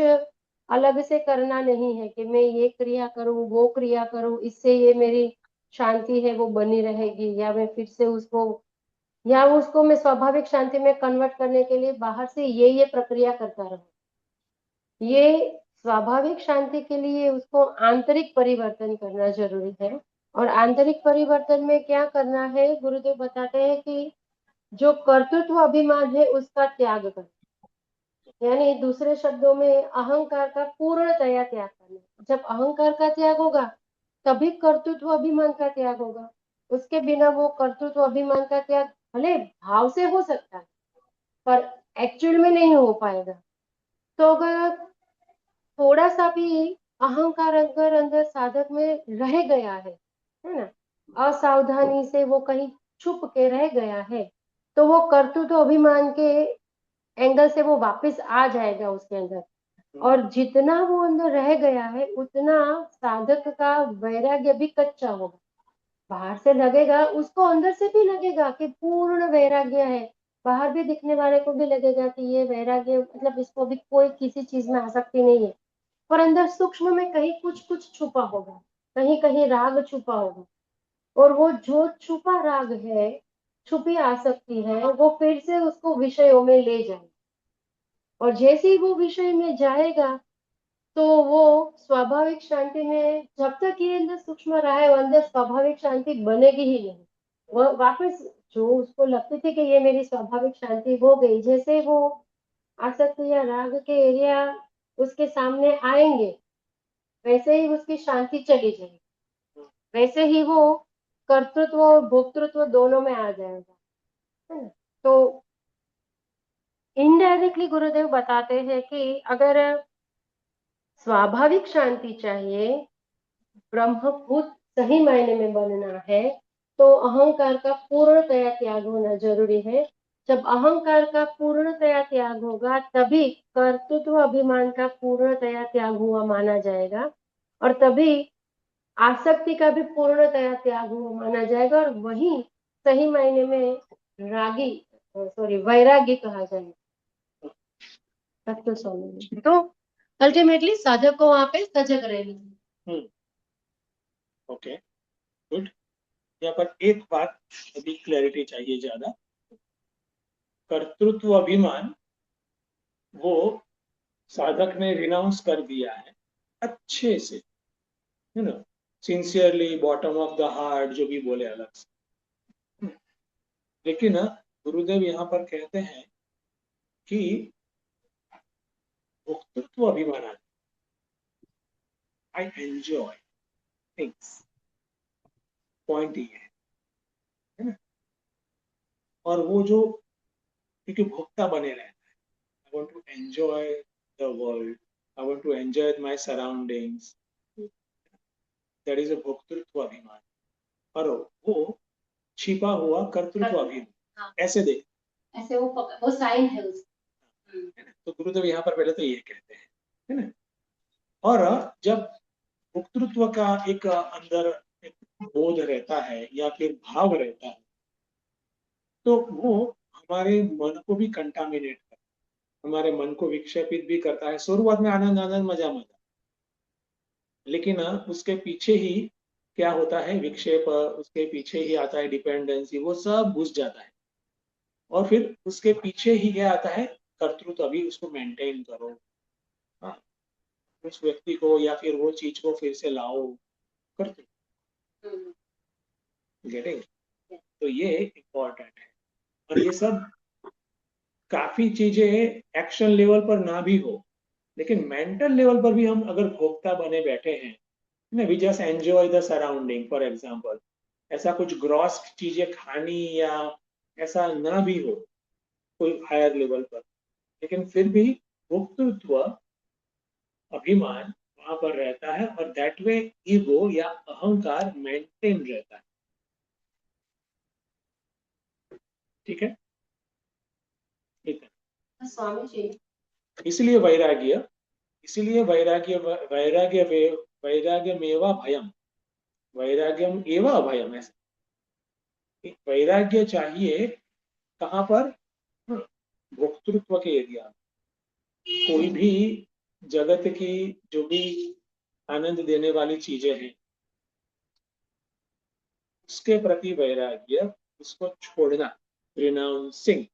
अलग से करना नहीं है कि मैं ये क्रिया करूं वो क्रिया करूं इससे ये मेरी शांति है वो बनी रहेगी, या मैं फिर से उसको मैं स्वाभाविक शांति में कन्वर्ट करने के लिए बाहर से ये प्रक्रिया करता रहूं। ये स्वाभाविक शांति के लिए उसको आंतरिक परिवर्तन करना जरूरी है। और आंतरिक परिवर्तन में क्या करना है, गुरुदेव बताते हैं कि जो कर्तृत्व अभिमान है उसका त्याग करना, यानी दूसरे शब्दों में अहंकार का पूर्णतया त्याग करना। जब अहंकार का त्याग होगा तभी कर्तृत्व अभिमान का त्याग होगा। उसके बिना वो कर्तृत्व अभिमान का त्याग भले भाव से हो सकता है पर एक्चुअल में नहीं हो पाएगा। तो अगर थोड़ा सा भी अहंकार अगर अंदर साधक में रह गया है ना, असावधानी से वो कहीं छुप के रह गया है, तो वो कर्तृत्व अभिमान के एंगल से वो वापस आ जाएगा उसके अंदर। और जितना वो अंदर रह गया है उतना साधक का वैराग्य भी कच्चा होगा। बाहर से लगेगा, उसको अंदर से भी लगेगा कि पूर्ण वैराग्य है, बाहर भी दिखने वाले को भी लगेगा कि ये वैराग्य मतलब इसको भी कोई किसी चीज में आसक्ति नहीं है, पर अंदर सूक्ष्म में कहीं कुछ कुछ छुपा होगा, कहीं कहीं राग छुपा होगा। और वो जो छुपा राग है, छुपी आसक्ति है, वो फिर से उसको विषयों में ले जाए। और जैसे ही वो विषय में जाएगा तो वो स्वाभाविक शांति में जब तक ये अंदर सूक्ष्म रहा है वो अंदर स्वाभाविक शांति बनेगी ही नहीं। वो वापस जो उसको लगती थी कि ये मेरी स्वाभाविक शांति हो गई, जैसे वो आसक्ति या राग के एरिया उसके सामने आएंगे वैसे ही उसकी शांति चली जाएगी, वैसे ही वो कर्तृत्व और भोक्तृत्व दोनों में आ जाएगा, है ना। तो इनडायरेक्टली गुरुदेव बताते हैं कि अगर स्वाभाविक शांति चाहिए, ब्रह्मभूत सही मायने में बनना है, तो अहंकार का पूर्णतया त्याग होना जरूरी है। जब अहंकार का पूर्णतया त्याग होगा तभी कर्तृत्व अभिमान का पूर्णतया त्याग हुआ माना जाएगा, और तभी आसक्ति का भी पूर्णतया त्याग हुआ माना जाएगा, और वही सही मायने में वैरागी कहा जाएगा। तत्व स्वामी तो अल्टीमेटली साधक को वहां पे सजग रहना। Okay good. यहाँ पर एक बात अभी क्लैरिटी चाहिए ज्यादा। कर्तृत्व अभिमान वो साधक ने रिनाउंस कर दिया है अच्छे से, you know, sincerely, bottom of the heart, जो भी बोले अलग से। लेकिन गुरुदेव यहाँ पर कहते हैं कि भोक्तृत्व अभिमान, आई एंजॉय थिंग्स, पॉइंट ये है ना। और वो जो क्योंकि भोक्ता बने रहता है, I want to enjoy the world, I want to enjoy my surroundings, that is a भोक्तृत्व अभिमान। और वो छिपा हुआ कर्तृत्व अभिमान, ऐसे देख, ऐसे वो साइन है उसका। तो गुरुदेव यहाँ पर पहले तो ये कहते हैं, है ना, और जब भोक्तृत्व का एक अंदर एक बोध रहता है या फिर भाव रहता है, तो वो हमारे मन को भी कंटामिनेट करता है, हमारे मन को विक्षेपित भी करता है। शुरुआत में आनंद आनंद मजा मजा, लेकिन उसके पीछे ही क्या होता है, विक्षेप, उसके पीछे ही आता है डिपेंडेंसी, वो सब घुस जाता है। और फिर उसके पीछे ही क्या आता है, कर्तृत्व, अभी उसको मेंटेन करो, हाँ, उस व्यक्ति को या फिर वो चीज को फिर से लाओ, कर्तृत्व। गेटिंग? तो ये इम्पोर्टेंट है। और ये सब काफी चीजें एक्शन लेवल पर ना भी हो, लेकिन मेंटल लेवल पर भी हम अगर भोक्ता बने बैठे हैं ना, we just enjoy the surrounding for example, ऐसा कुछ ग्रॉस चीजें खानी या ऐसा ना भी हो कोई हायर लेवल पर, लेकिन फिर भी भोक्तृत्व, अभिमान वहां पर रहता है, और दैट वे ईगो या अहंकार मेंटेन रहता है। ठीक है, ठीक है। स्वामी जी, इसलिए वैराग्य, इसलिए वैराग्य, वैराग्य वैराग्य मेवा भयम, वैराग्यम एवं अभयम, ऐसा वैराग्य चाहिए कहाँ पर, भोक्तृत्व के एरिया में। कोई भी जगत की जो भी आनंद देने वाली चीजें हैं, उसके प्रति वैराग्य, उसको छोड़ना, रिनाउंसिंग,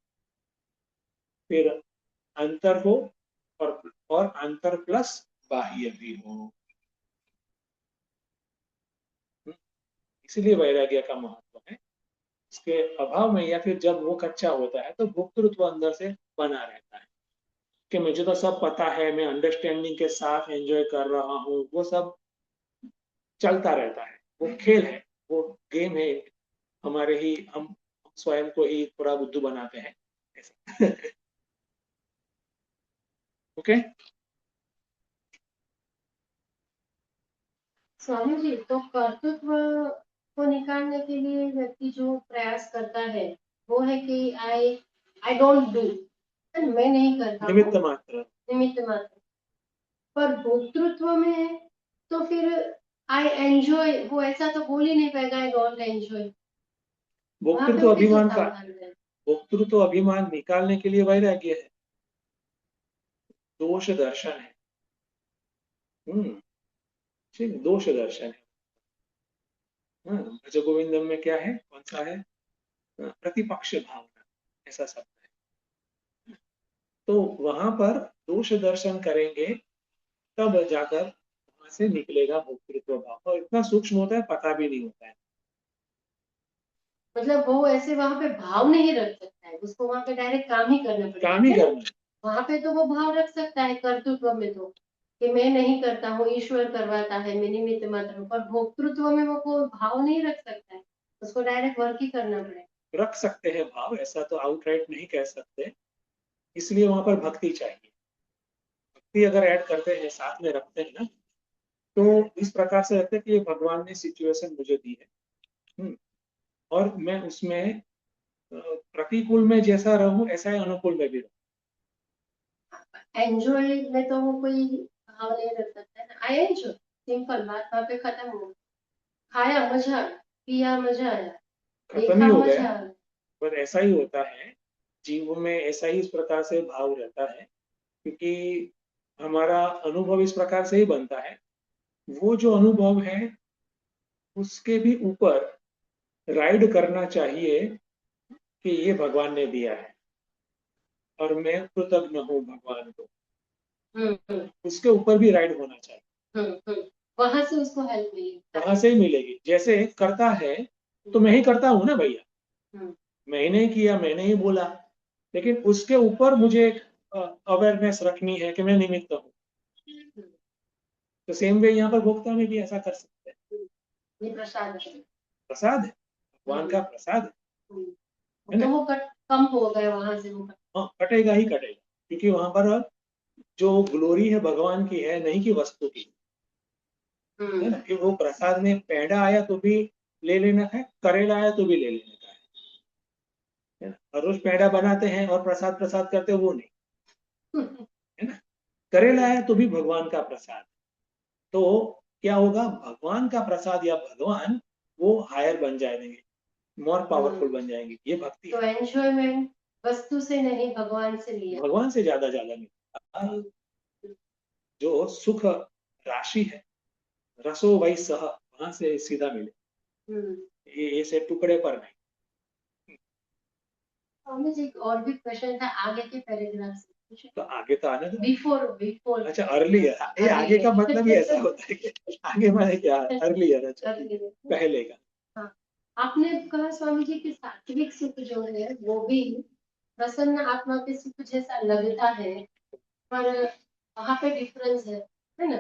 फिर अंतर हो, और अंतर प्लस बाह्य भी हो। इसलिए वैराग्य का महत्व है। इसके अभाव में या फिर जब वो कच्चा होता है तो भोक्तृत्व अंदर से बना रहता है कि मुझे तो सब पता है, मैं अंडरस्टैंडिंग के साथ एंजॉय कर रहा हूँ, वो सब चलता रहता है, वो खेल है, वो गेम है, हमारे ही हम स्वयं को ही थोड़ा बुद्धू बनाते हैं ऐसा। ओके। स्वामी जी, तो कर्तृत्व को निकालने के लिए व्यक्ति जो प्रयास करता है वो है कि आई डोंट डू, मैं नहीं करता हूँ, निमित्त मात्र। निमित्त मात्र। पर भोक्तृत्व में है तो फिर आई एंजॉय, वो ऐसा तो बोल ही नहीं पाएगा आई डोंट एंजॉय, वहां पे भोक्तृत्व वो कैसे अभिमान का, सावधान रहे? भोक्तृत्व अभिमान निकालने के लिए वैराग्य है, दोष दर्शन है। ठीक, दोष दर्शन है। भज गोविंदम में क्या है, कौन सा है, प्रतिपक्ष भावना, ऐसा शब्द है। तो वहां पर दोष दर्शन करेंगे, तब जाकर वहां से निकलेगा भोक्तृत्व भाव, और इतना सूक्ष्म होता है, पता भी नहीं होता है। मतलब वो ऐसे वहां पे भाव नहीं रख सकता है, उसको वहां पे डायरेक्ट काम ही करना पड़ेगा, काम ही है ना? करना। वहां पे तो वो भाव रख सकता है कर्तृत्व में, तो कि मैं नहीं करता हूँ, ईश्वर करवाता है, मैं निमित्त मात्र हूँ। पर भोक्तृत्व में वो कोई भाव नहीं रख सकता है, उसको डायरेक्ट वर्क ही करना पड़ेगा। रख सकते हैं भाव, ऐसा तो आउटराइट नहीं कह सकते, इसलिए वहां पर भक्ति चाहिए। भक्ति अगर ऐड करते हैं, साथ में रखते हैं ना, तो इस प्रकार से रखते हैं कि ये भगवान ने सिचुएशन मुझे दी है, और मैं उसमें प्रतिकूल में जैसा रहूं, ऐसा ही अनुकूल में भी रहूं। एंजॉय में तो वो कोई भाव नहीं रख सकता है ना, आई एंजॉय, सिंपल बात वहां पे खत्म हो गई। खाया मजा आया, पिया मजा आया, खत्म ही देखा हो गया। मजा आया। पर ऐसा ही होता है, जीव में ऐसा ही इस प्रकार से भाव रहता है, क्योंकि हमारा अनुभव इस प्रकार से ही बनता है। वो जो अनुभव है उसके भी ऊपर राइड करना चाहिए कि ये भगवान ने दिया है, और मैं कृतज्ञ हूँ भगवान को, हम्म उसके ऊपर भी राइड होना चाहिए। हम्म, वहां से उसको हेल्प मिली। वहां से ही मिलेगी। जैसे करता है तो मैं ही करता हूँ ना भैया, मैंने ही किया, मैंने ही बोला, लेकिन उसके ऊपर मुझे एक अवेयरनेस रखनी है कि मैं निमित्त हूँ। तो सेम वे यहाँ पर भोक्ता में भी ऐसा कर सकते हैं। ये प्रसाद है। प्रसाद है, भगवान का प्रसाद है तो ना। वो कम हो गए वहां से, वो हाँ, कटेगा ही कटेगा, क्योंकि वहां पर जो ग्लोरी है भगवान की है, नहीं कि वस्तु की, है ना। कि वो प्रसाद में पेड़ा आया तो भी ले लेना है, करेला आया तो भी ले लेने का है ना। हर रोज पेड़ा बनाते हैं और प्रसाद प्रसाद करते हैं, वो नहीं, है ना। करेला आया तो भी भगवान का प्रसाद, तो क्या होगा, भगवान का प्रसाद या भगवान वो हायर बन जाएंगे, मोर पावरफुल बन जाएंगे। ये भक्ति तो है। एंजॉयमेंट वस्तु से नहीं, भगवान से लिया। भगवान से ज्यादा मिलता, जो सुख राशि है, रसो वही सह, वहां से सीधा मिले, ये ऐसे टुकड़े पर नहीं। मुझे एक और भी क्वेश्चन था आगे के पैराग्राफ से। तो आगे तो आने दो। बिफोर अच्छा, अर्लियर, ये आगे का मतलब ये ऐसा होता है कि आगे मैंने क्या, अर्लियर, अच्छा पहले का। हाँ, आपने कहा स्वामी जी कि सात्विक सुख जो है वो भी प्रसन्न आत्मा के सुख जैसा लगता है, पर वहां पे डिफरेंस है ना।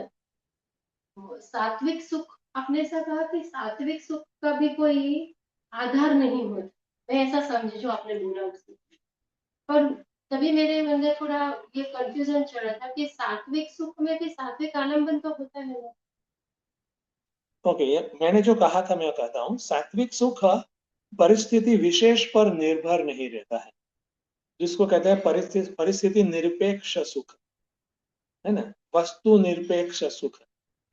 वो सात्विक सुख, आपने ऐसा कहा कि सात्विक सुख का भी कोई आधार नहीं होता, मैं ऐसा समझी जो आपने बोला उससे। पर तभी मेरे मन में थोड़ा ये कंफ्यूजन चल रहा था कि सात्विक सुख में भी सात्विक आलम्बन तो होता है ना। ओके, मैंने जो कहा था मैं कहता हूँ, सात्विक सुख परिस्थिति विशेष पर निर्भर नहीं रहता है, जिसको कहते हैं परिस्थिति निरपेक्ष सुख, है ना, वस्तु निरपेक्ष सुख।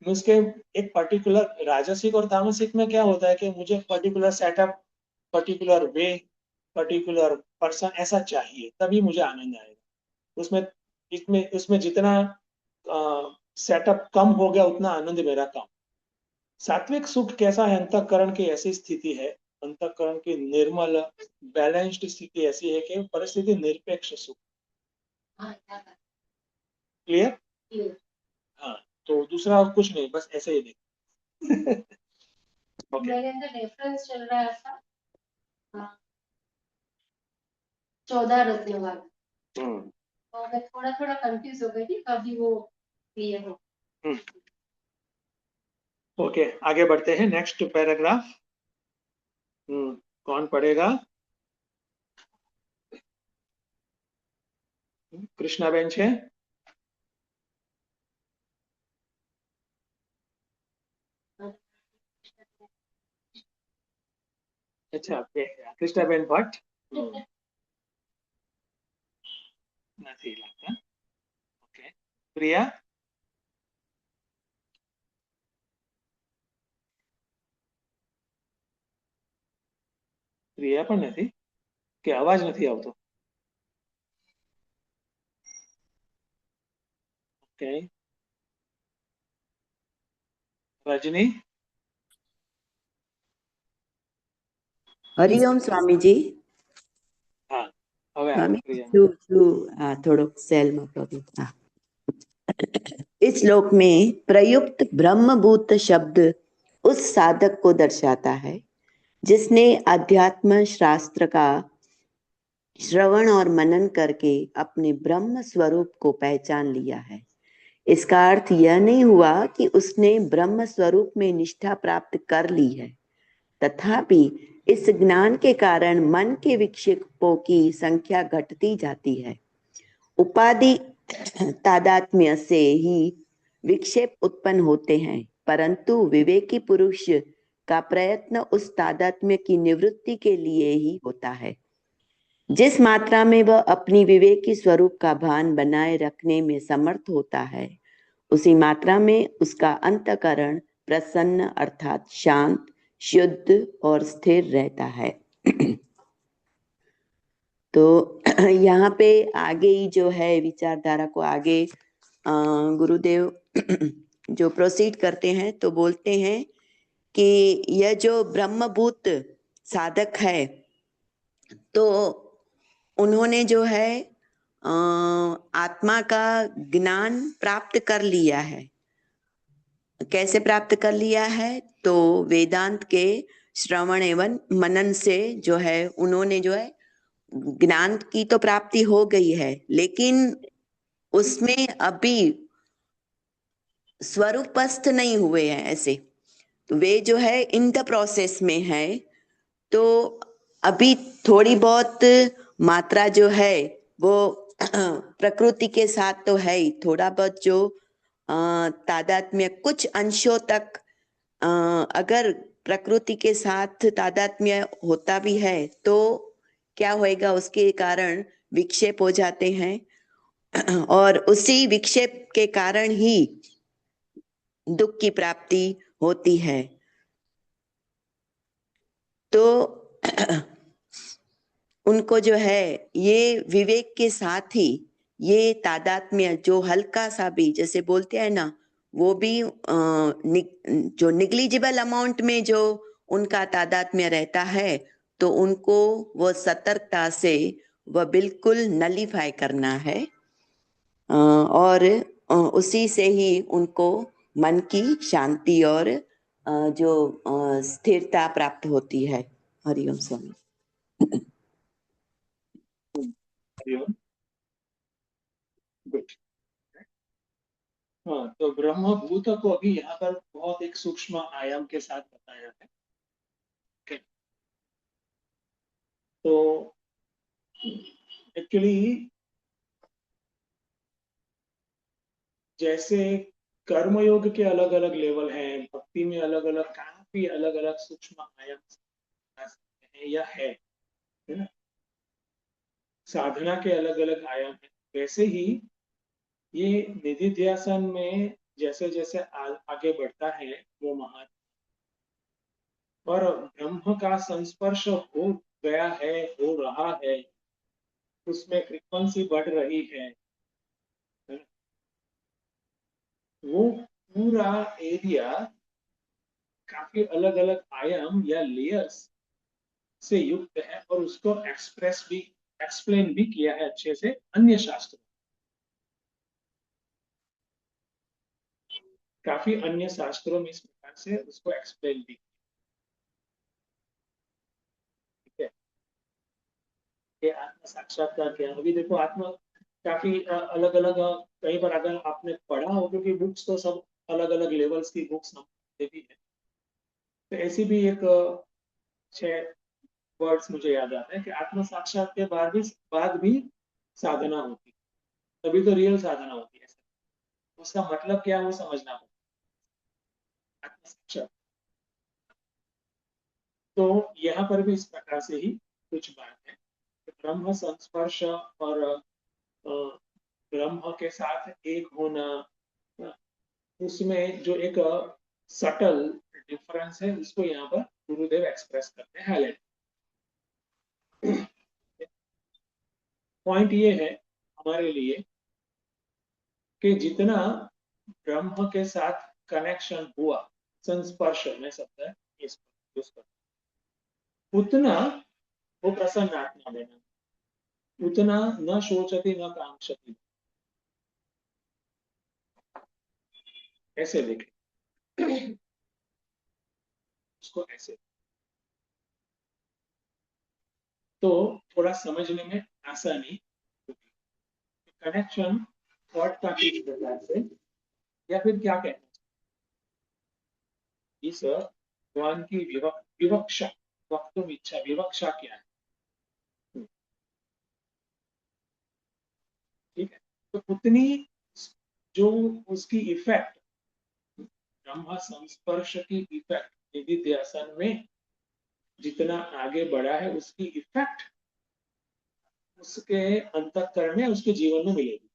मीन्स के एक पर्टिकुलर राजसिक और तामसिक में क्या होता है कि मुझे particular setup, particular way, particular person ऐसा चाहिए, तभी मुझे आनंद आएगा उसमें। इसमें उसमें जितना सेटअप कम हो गया उतना आनंद मेरा कम। सात्विक सुख कैसा है, अंतःकरण की ऐसी स्थिति है, अंतःकरण की निर्मल बैलेंस्ड स्थिति ऐसी है कि परिस्थिति निरपेक्ष सुख। क्लियर? हाँ, तो दूसरा कुछ नहीं, बस ऐसे ही नहीं। ओके, मेरे अंदर रेफरेंस चल रहा था 14 रत्न वाला, तो मैं थोड़ा थोड़ा कंफ्यूज हो गई थी, कभी वो क्लियर हो। ओके, आगे बढ़ते हैं, नेक्स्ट पैराग्राफ। कौन पढ़ेगा? कृष्णा बेन छे? अच्छा, कृष्णा बेन भट्ट નથી લાગતા। ઓકે, પ્રિયા? પ્રિયા પણ નથી કે અવાજ નથી આવતો? ઓકે, રજની? हरिओम स्वामी जी। हाँ, હવે स्वामी આવે प्रिया। थोड़ो सेल में प्रॉब्लम। इस श्लोक में प्रयुक्त ब्रह्मभूत शब्द उस साधक को दर्शाता है जिसने अध्यात्म शास्त्र का श्रवण और मनन करके अपने ब्रह्म स्वरूप को पहचान लिया है। इसका अर्थ यह नहीं हुआ कि उसने ब्रह्म स्वरूप में निष्ठा प्राप्त कर ली है, तथापि इस ज्ञान के कारण मन के विक्षेपों की संख्या घटती जाती है। उपाधि तादात्म्य से ही विक्षेप उत्पन्न होते हैं, परंतु विवेकी पुरुष का प्रयत्न उस तादात्म्य की निवृत्ति के लिए ही होता है। जिस मात्रा में वह अपनी विवेकी स्वरूप का भान बनाए रखने में समर्थ होता है, उसी मात्रा में उसका अंतःकरण प्रसन्न अर्थात शांत, शुद्ध और स्थिर रहता है। तो यहाँ पे आगे ही जो है विचारधारा को आगे गुरुदेव जो प्रोसीड करते हैं तो बोलते हैं कि यह जो ब्रह्मभूत साधक है, तो उन्होंने जो है आत्मा का ज्ञान प्राप्त कर लिया है। कैसे प्राप्त कर लिया है? तो वेदांत के श्रवण एवं मनन से जो है उन्होंने जो है ज्ञान की तो प्राप्ति हो गई है, लेकिन उसमें अभी स्वरूपस्थ नहीं हुए हैं ऐसे। तो वे जो है इन द प्रोसेस में है। तो अभी थोड़ी बहुत मात्रा जो है वो प्रकृति के साथ तो है ही, थोड़ा बहुत जो तादात्म्य कुछ अंशों तक अगर प्रकृति के साथ तादात्म्य होता भी है तो क्या होएगा, उसके कारण विक्षेप हो जाते हैं और उसी विक्षेप के कारण ही दुख की प्राप्ति होती है। तो उनको जो है ये विवेक के साथ ही ये तादात्म्य जो हल्का सा भी जैसे बोलते हैं ना, वो भी जो निग्लिजिबल अमाउंट में जो उनका तादात्म्य रहता है, तो उनको वो सतर्कता से वह बिल्कुल नलीफाई करना है, और उसी से ही उनको मन की शांति और जो स्थिरता प्राप्त होती है। हरिओम स्वामी। हरिओम। गुड। हाँ, तो ब्रह्म भूत को अभी यहाँ पर बहुत एक सूक्ष्म आयाम के साथ बताया है। Okay. तो एक्चुअली जैसे कर्मयोग के अलग अलग लेवल हैं, भक्ति में अलग अलग काफी अलग अलग सूक्ष्म आयाम आ सकते हैं या है ना। साधना के अलग अलग आयाम है। वैसे ही ये निधिध्यासन में जैसे जैसे आगे बढ़ता है वो महान और ब्रह्म का संस्पर्श हो गया है, हो रहा है, उसमें फ्रीक्वेंसी बढ़ रही है, वो पूरा एरिया काफी अलग अलग आयाम या लेयर्स से युक्त है और उसको एक्सप्लेन भी किया है अच्छे से अन्य शास्त्रों। काफी अन्य शास्त्रों में इस प्रकार से उसको एक्सप्लेन भी, ठीक है। ये आत्म साक्षात्कार क्या है? अभी देखो आत्मा काफी अलग अलग, कई बार अगर आपने पढ़ा हो, क्योंकि बुक्स तो सब अलग अलग लेवल्स की बुक्स हम भी है, तो ऐसी भी एक 6 वर्ड्स मुझे याद आते हैं कि आत्म साक्षात के बाद भी साधना होती है, तभी तो रियल साधना होती है। उसका मतलब क्या है वो समझना पड़ता है, आत्म साक्षात। तो यहाँ पर भी इस प्रकार से ही कुछ बात है। ब्रह्म संस्पर्श और ब्रह्म के साथ एक होना, उसमें जो एक सटल डिफरेंस है उसको यहाँ पर गुरुदेव एक्सप्रेस करते हैं, हाईलाइट। पॉइंट ये है हमारे लिए कि जितना ब्रह्म के साथ कनेक्शन हुआ, संस्पर्श में शब्द है इसको, उतना वो प्रसन्न आत्मा देना, उतना न सोचती न कांक्षती, ऐसे देखे उसको ऐसे, तो थोड़ा समझने में आसानी होगी। कनेक्शन थॉट का किस प्रकार से, या फिर क्या कहना चाहिए इस भगवान की विवक्षा, वक्तुम इच्छा, विवक्षा क्या है, ठीक है। तो उतनी जो उसकी इफेक्ट, ब्रह्म संस्पर्श की इफेक्ट निधिध्यासन में जितना आगे बढ़ा है, उसकी इफेक्ट उसके अंतःकरण में, उसके जीवन में मिलेगी।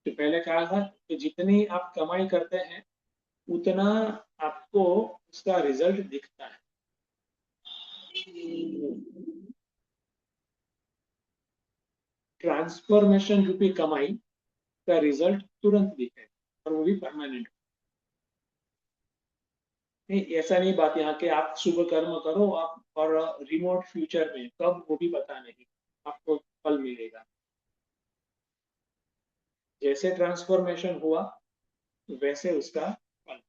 तो पहले कहा था कि जितनी आप कमाई करते हैं उतना आपको उसका रिजल्ट दिखता है। ट्रांसफॉर्मेशन रूपी कमाई का रिजल्ट तुरंत दिखेगा और वो भी परमानेंट। नहीं, ऐसा नहीं बात यहाँ के आप शुभ कर्म करो आप, और रिमोट फ्यूचर में कब वो भी पता नहीं आपको फल मिलेगा। जैसे ट्रांसफॉर्मेशन हुआ वैसे उसका फल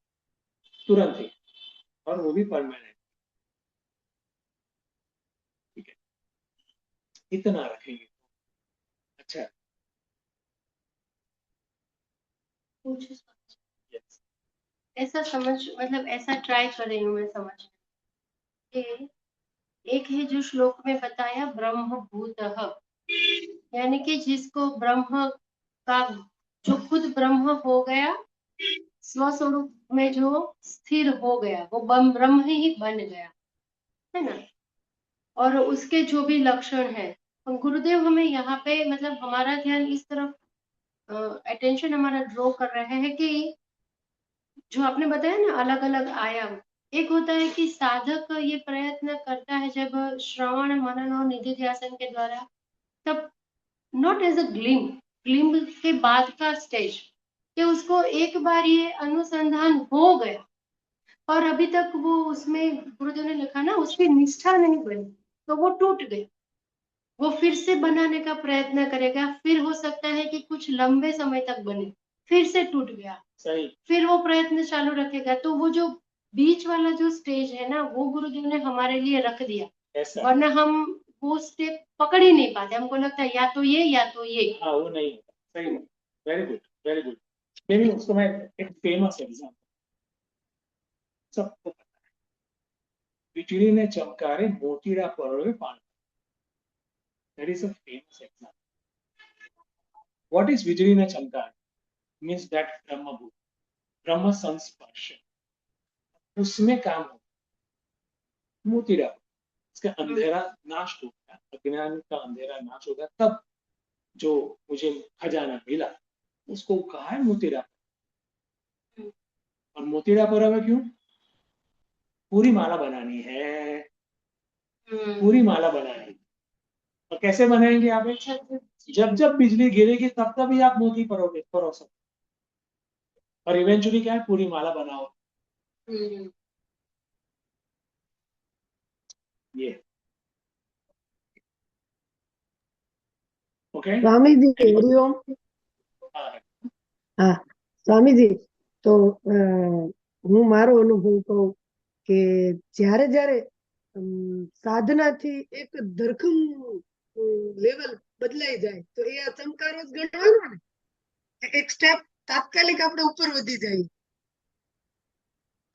तुरंत ही, और वो भी परमानेंट, ठीक है। इतना रखेंगे, अच्छा। Yes. ऐसा समझ, मतलब ऐसा ट्राई कर रही हूँ मैं समझ कि एक है जो श्लोक में बताया ब्रह्म भूतः, यानी कि जिसको ब्रह्म का, जो खुद ब्रह्म हो गया, स्वस्वरूप में जो स्थिर हो गया, वो ब्रह्म ही बन गया, है ना। और उसके जो भी लक्षण है, गुरुदेव हमें यहाँ पे मतलब हमारा ध्यान इस तरफ अटेंशन हमारा ड्रॉ कर रहे हैं कि जो आपने बताया ना अलग अलग आयाम, एक होता है कि साधक ये प्रयत्न करता है जब श्रवण मनन और निधिध्यासन के द्वारा, तब नॉट एज अ ग्लिम्ब के बाद का स्टेज, कि उसको एक बार ये अनुसंधान हो गया और अभी तक वो उसमें गुरुदेव ने लिखा ना उसकी निष्ठा नहीं बनी, तो वो टूट गई। वो फिर से बनाने का प्रयत्न करेगा, फिर हो सकता है कि कुछ लंबे समय तक बने, फिर से टूट गया, सही, फिर वो प्रयत्न चालू रखेगा। तो वो जो बीच वाला जो स्टेज है ना, वो गुरुदेव ने हमारे लिए रख दिया, ऐसा, वरना हम वो स्टेप पकड़ ही नहीं पाते। हमको लगता है या तो ये या तो ये। हाँ वो नहीं होता, सही बात, वेरी गुड, वेरी गुड। मे भी उसको मैं एक फेमस एग्जाम्पल, सबको पता है, बिजली ने चमकारे मोतीड़ा परोवे पानी, that is a famous example. What is बिजली ने चमकारे? मीन्स दैट ब्रह्मभूत, ब्रह्म संस्पर्श, उसमें काम हो, मोतीड़ा, इसका अंधेरा नाश होगा, अज्ञान का अंधेरा नाश होगा, तब जो मुझे खजाना मिला उसको कहा है मोतीड़ा। और मोतीड़ा परोवे क्यों? पूरी माला बनानी है, पूरी माला बनानी है। और कैसे बनाएंगे आप? जब जब बिजली गिरेगी तब तब ही आप मोती परो सकते, और इवेंचुअली क्या है, पूरी माला बनाओ। ये ओके। स्वामीजी हरिओम। હા સ્વામીજી તો હું મારો અનુભવ કહું કે જ્યારે જ્યારે સાધનાથી એક ધરખમ લેવલ બદલાઈ જાય તો એ આ ચમકારો જ ગણવાનો ને, એક સ્ટેપ તાત્કાલિક આપણે ઉપર વધી જાય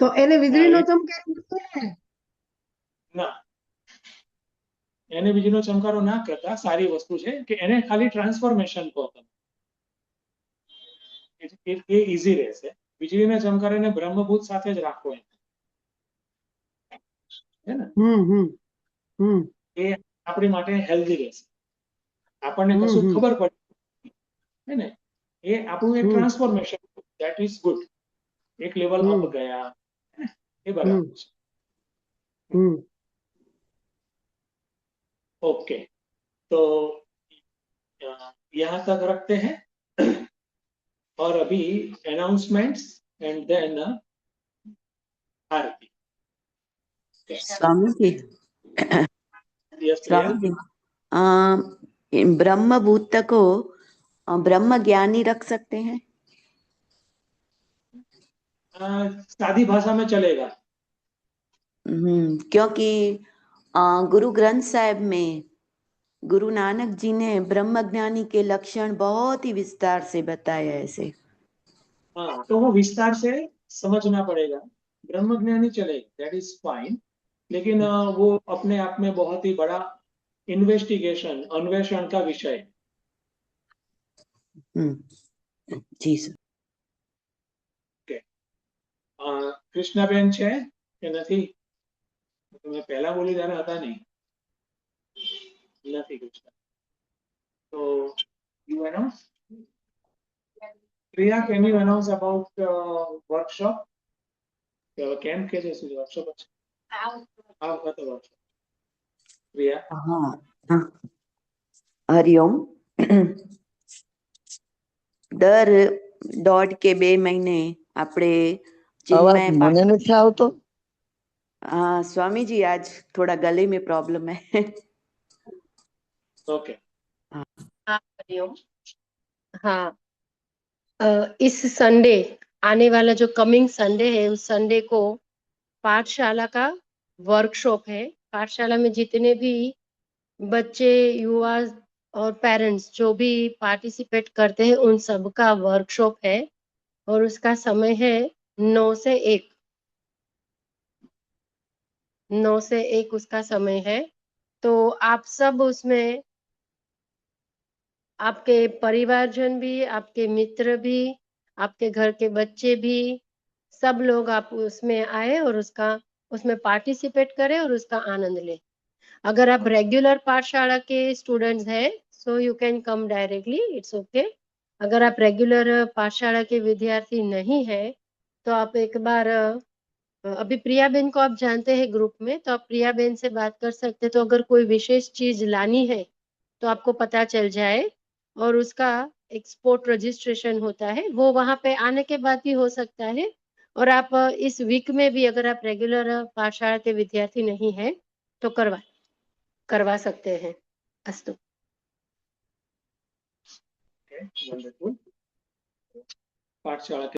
તો એને વીજળીનો ચમકારો કહેવાય ને? ના, એને વીજળીનો ચમકારો ના કહેતા, સારી વસ્તુ છે કે એને ખાલી ટ્રાન્સફોર્મેશન કહો તમે, એ ઈઝી રહેશે। વીજળીના ચમકારાને બ્રહ્મભૂત સાથે જ રાખો એમ, હે ને, એ આપણી માટે હેલ્ધી રહેશે, આપણને કશું ખબર પડે, હે ને, એ આપણું એક ટ્રાન્સફોર્મેશન, ધેટ ઇઝ ગુડ, એક લેવલ અપ ગયા, એ બરાબર છે। ओके, तो यहाँ तक रखते हैं, और अभी announcements and then aarti. Swami ji, yes Priya. Swami ji, ब्रह्म भूत को ब्रह्म ज्ञानी रख सकते हैं? सादी भाषा में चलेगा। क्योंकि गुरु ग्रंथ साहिब में गुरु नानक जी ने ब्रह्म ज्ञानी के लक्षण बहुत ही विस्तार से बताया है ऐसे। हाँ, तो वो विस्तार से समझना पड़ेगा। ब्रह्म ज्ञानी चलेगा, दैट इज फाइन, लेकिन वो अपने आप में बहुत ही बड़ा इन्वेस्टिगेशन, अन्वेषण का विषय है। जी सर। કૃષ્ણાબેન છે કે નથી? તમે પહેલા બોલી ત્યારે હતા નહીં, નથી કૃષ્ણા, તો you announce? Priya, can you announce about workshop? કેમ કે છે શું વર્કશોપ છે? આ વખતે વર્કશોપ પ્રિયા? હા, હરિઓમ। દર 1.5 કે 2 મહિને આપણે અવાજ મને નથી આવતો। हाँ स्वामी जी, आज थोड़ा गले में प्रॉब्लम है। ओके, हाँ, इस संडे आने वाला जो कमिंग संडे है, उस संडे को पाठशाला का वर्कशॉप है। पाठशाला में जितने भी बच्चे, युवा और पेरेंट्स जो भी पार्टिसिपेट करते हैं, उन सब का वर्कशॉप है, और उसका समय है 9 से 1। 9 से 1 उसका समय है। तो आप सब उसमें, आपके परिवारजन भी, आपके मित्र भी, आपके घर के बच्चे भी, सब लोग आप उसमें आए और उसमें पार्टिसिपेट करें और उसका आनंद लें। अगर आप रेगुलर पाठशाला के स्टूडेंट्स हैं, so you can come directly, it's okay. अगर आप रेगुलर पाठशाला के विद्यार्थी नहीं है तो आप एक बार अभी प्रिया बेन को आप जानते हैं ग्रुप में, तो आप प्रिया बेन से बात कर सकते हैं। तो अगर कोई विशेष चीज लानी है तो आपको पता चल जाए, और उसका एक्सपोर्ट रजिस्ट्रेशन होता है, वो वहां पे आने के बाद भी हो सकता है। और आप इस वीक में भी अगर आप रेगुलर पाठशाला के विद्यार्थी नहीं है तो करवा सकते हैं। अस्तु। वंडरफुल। पाठशाला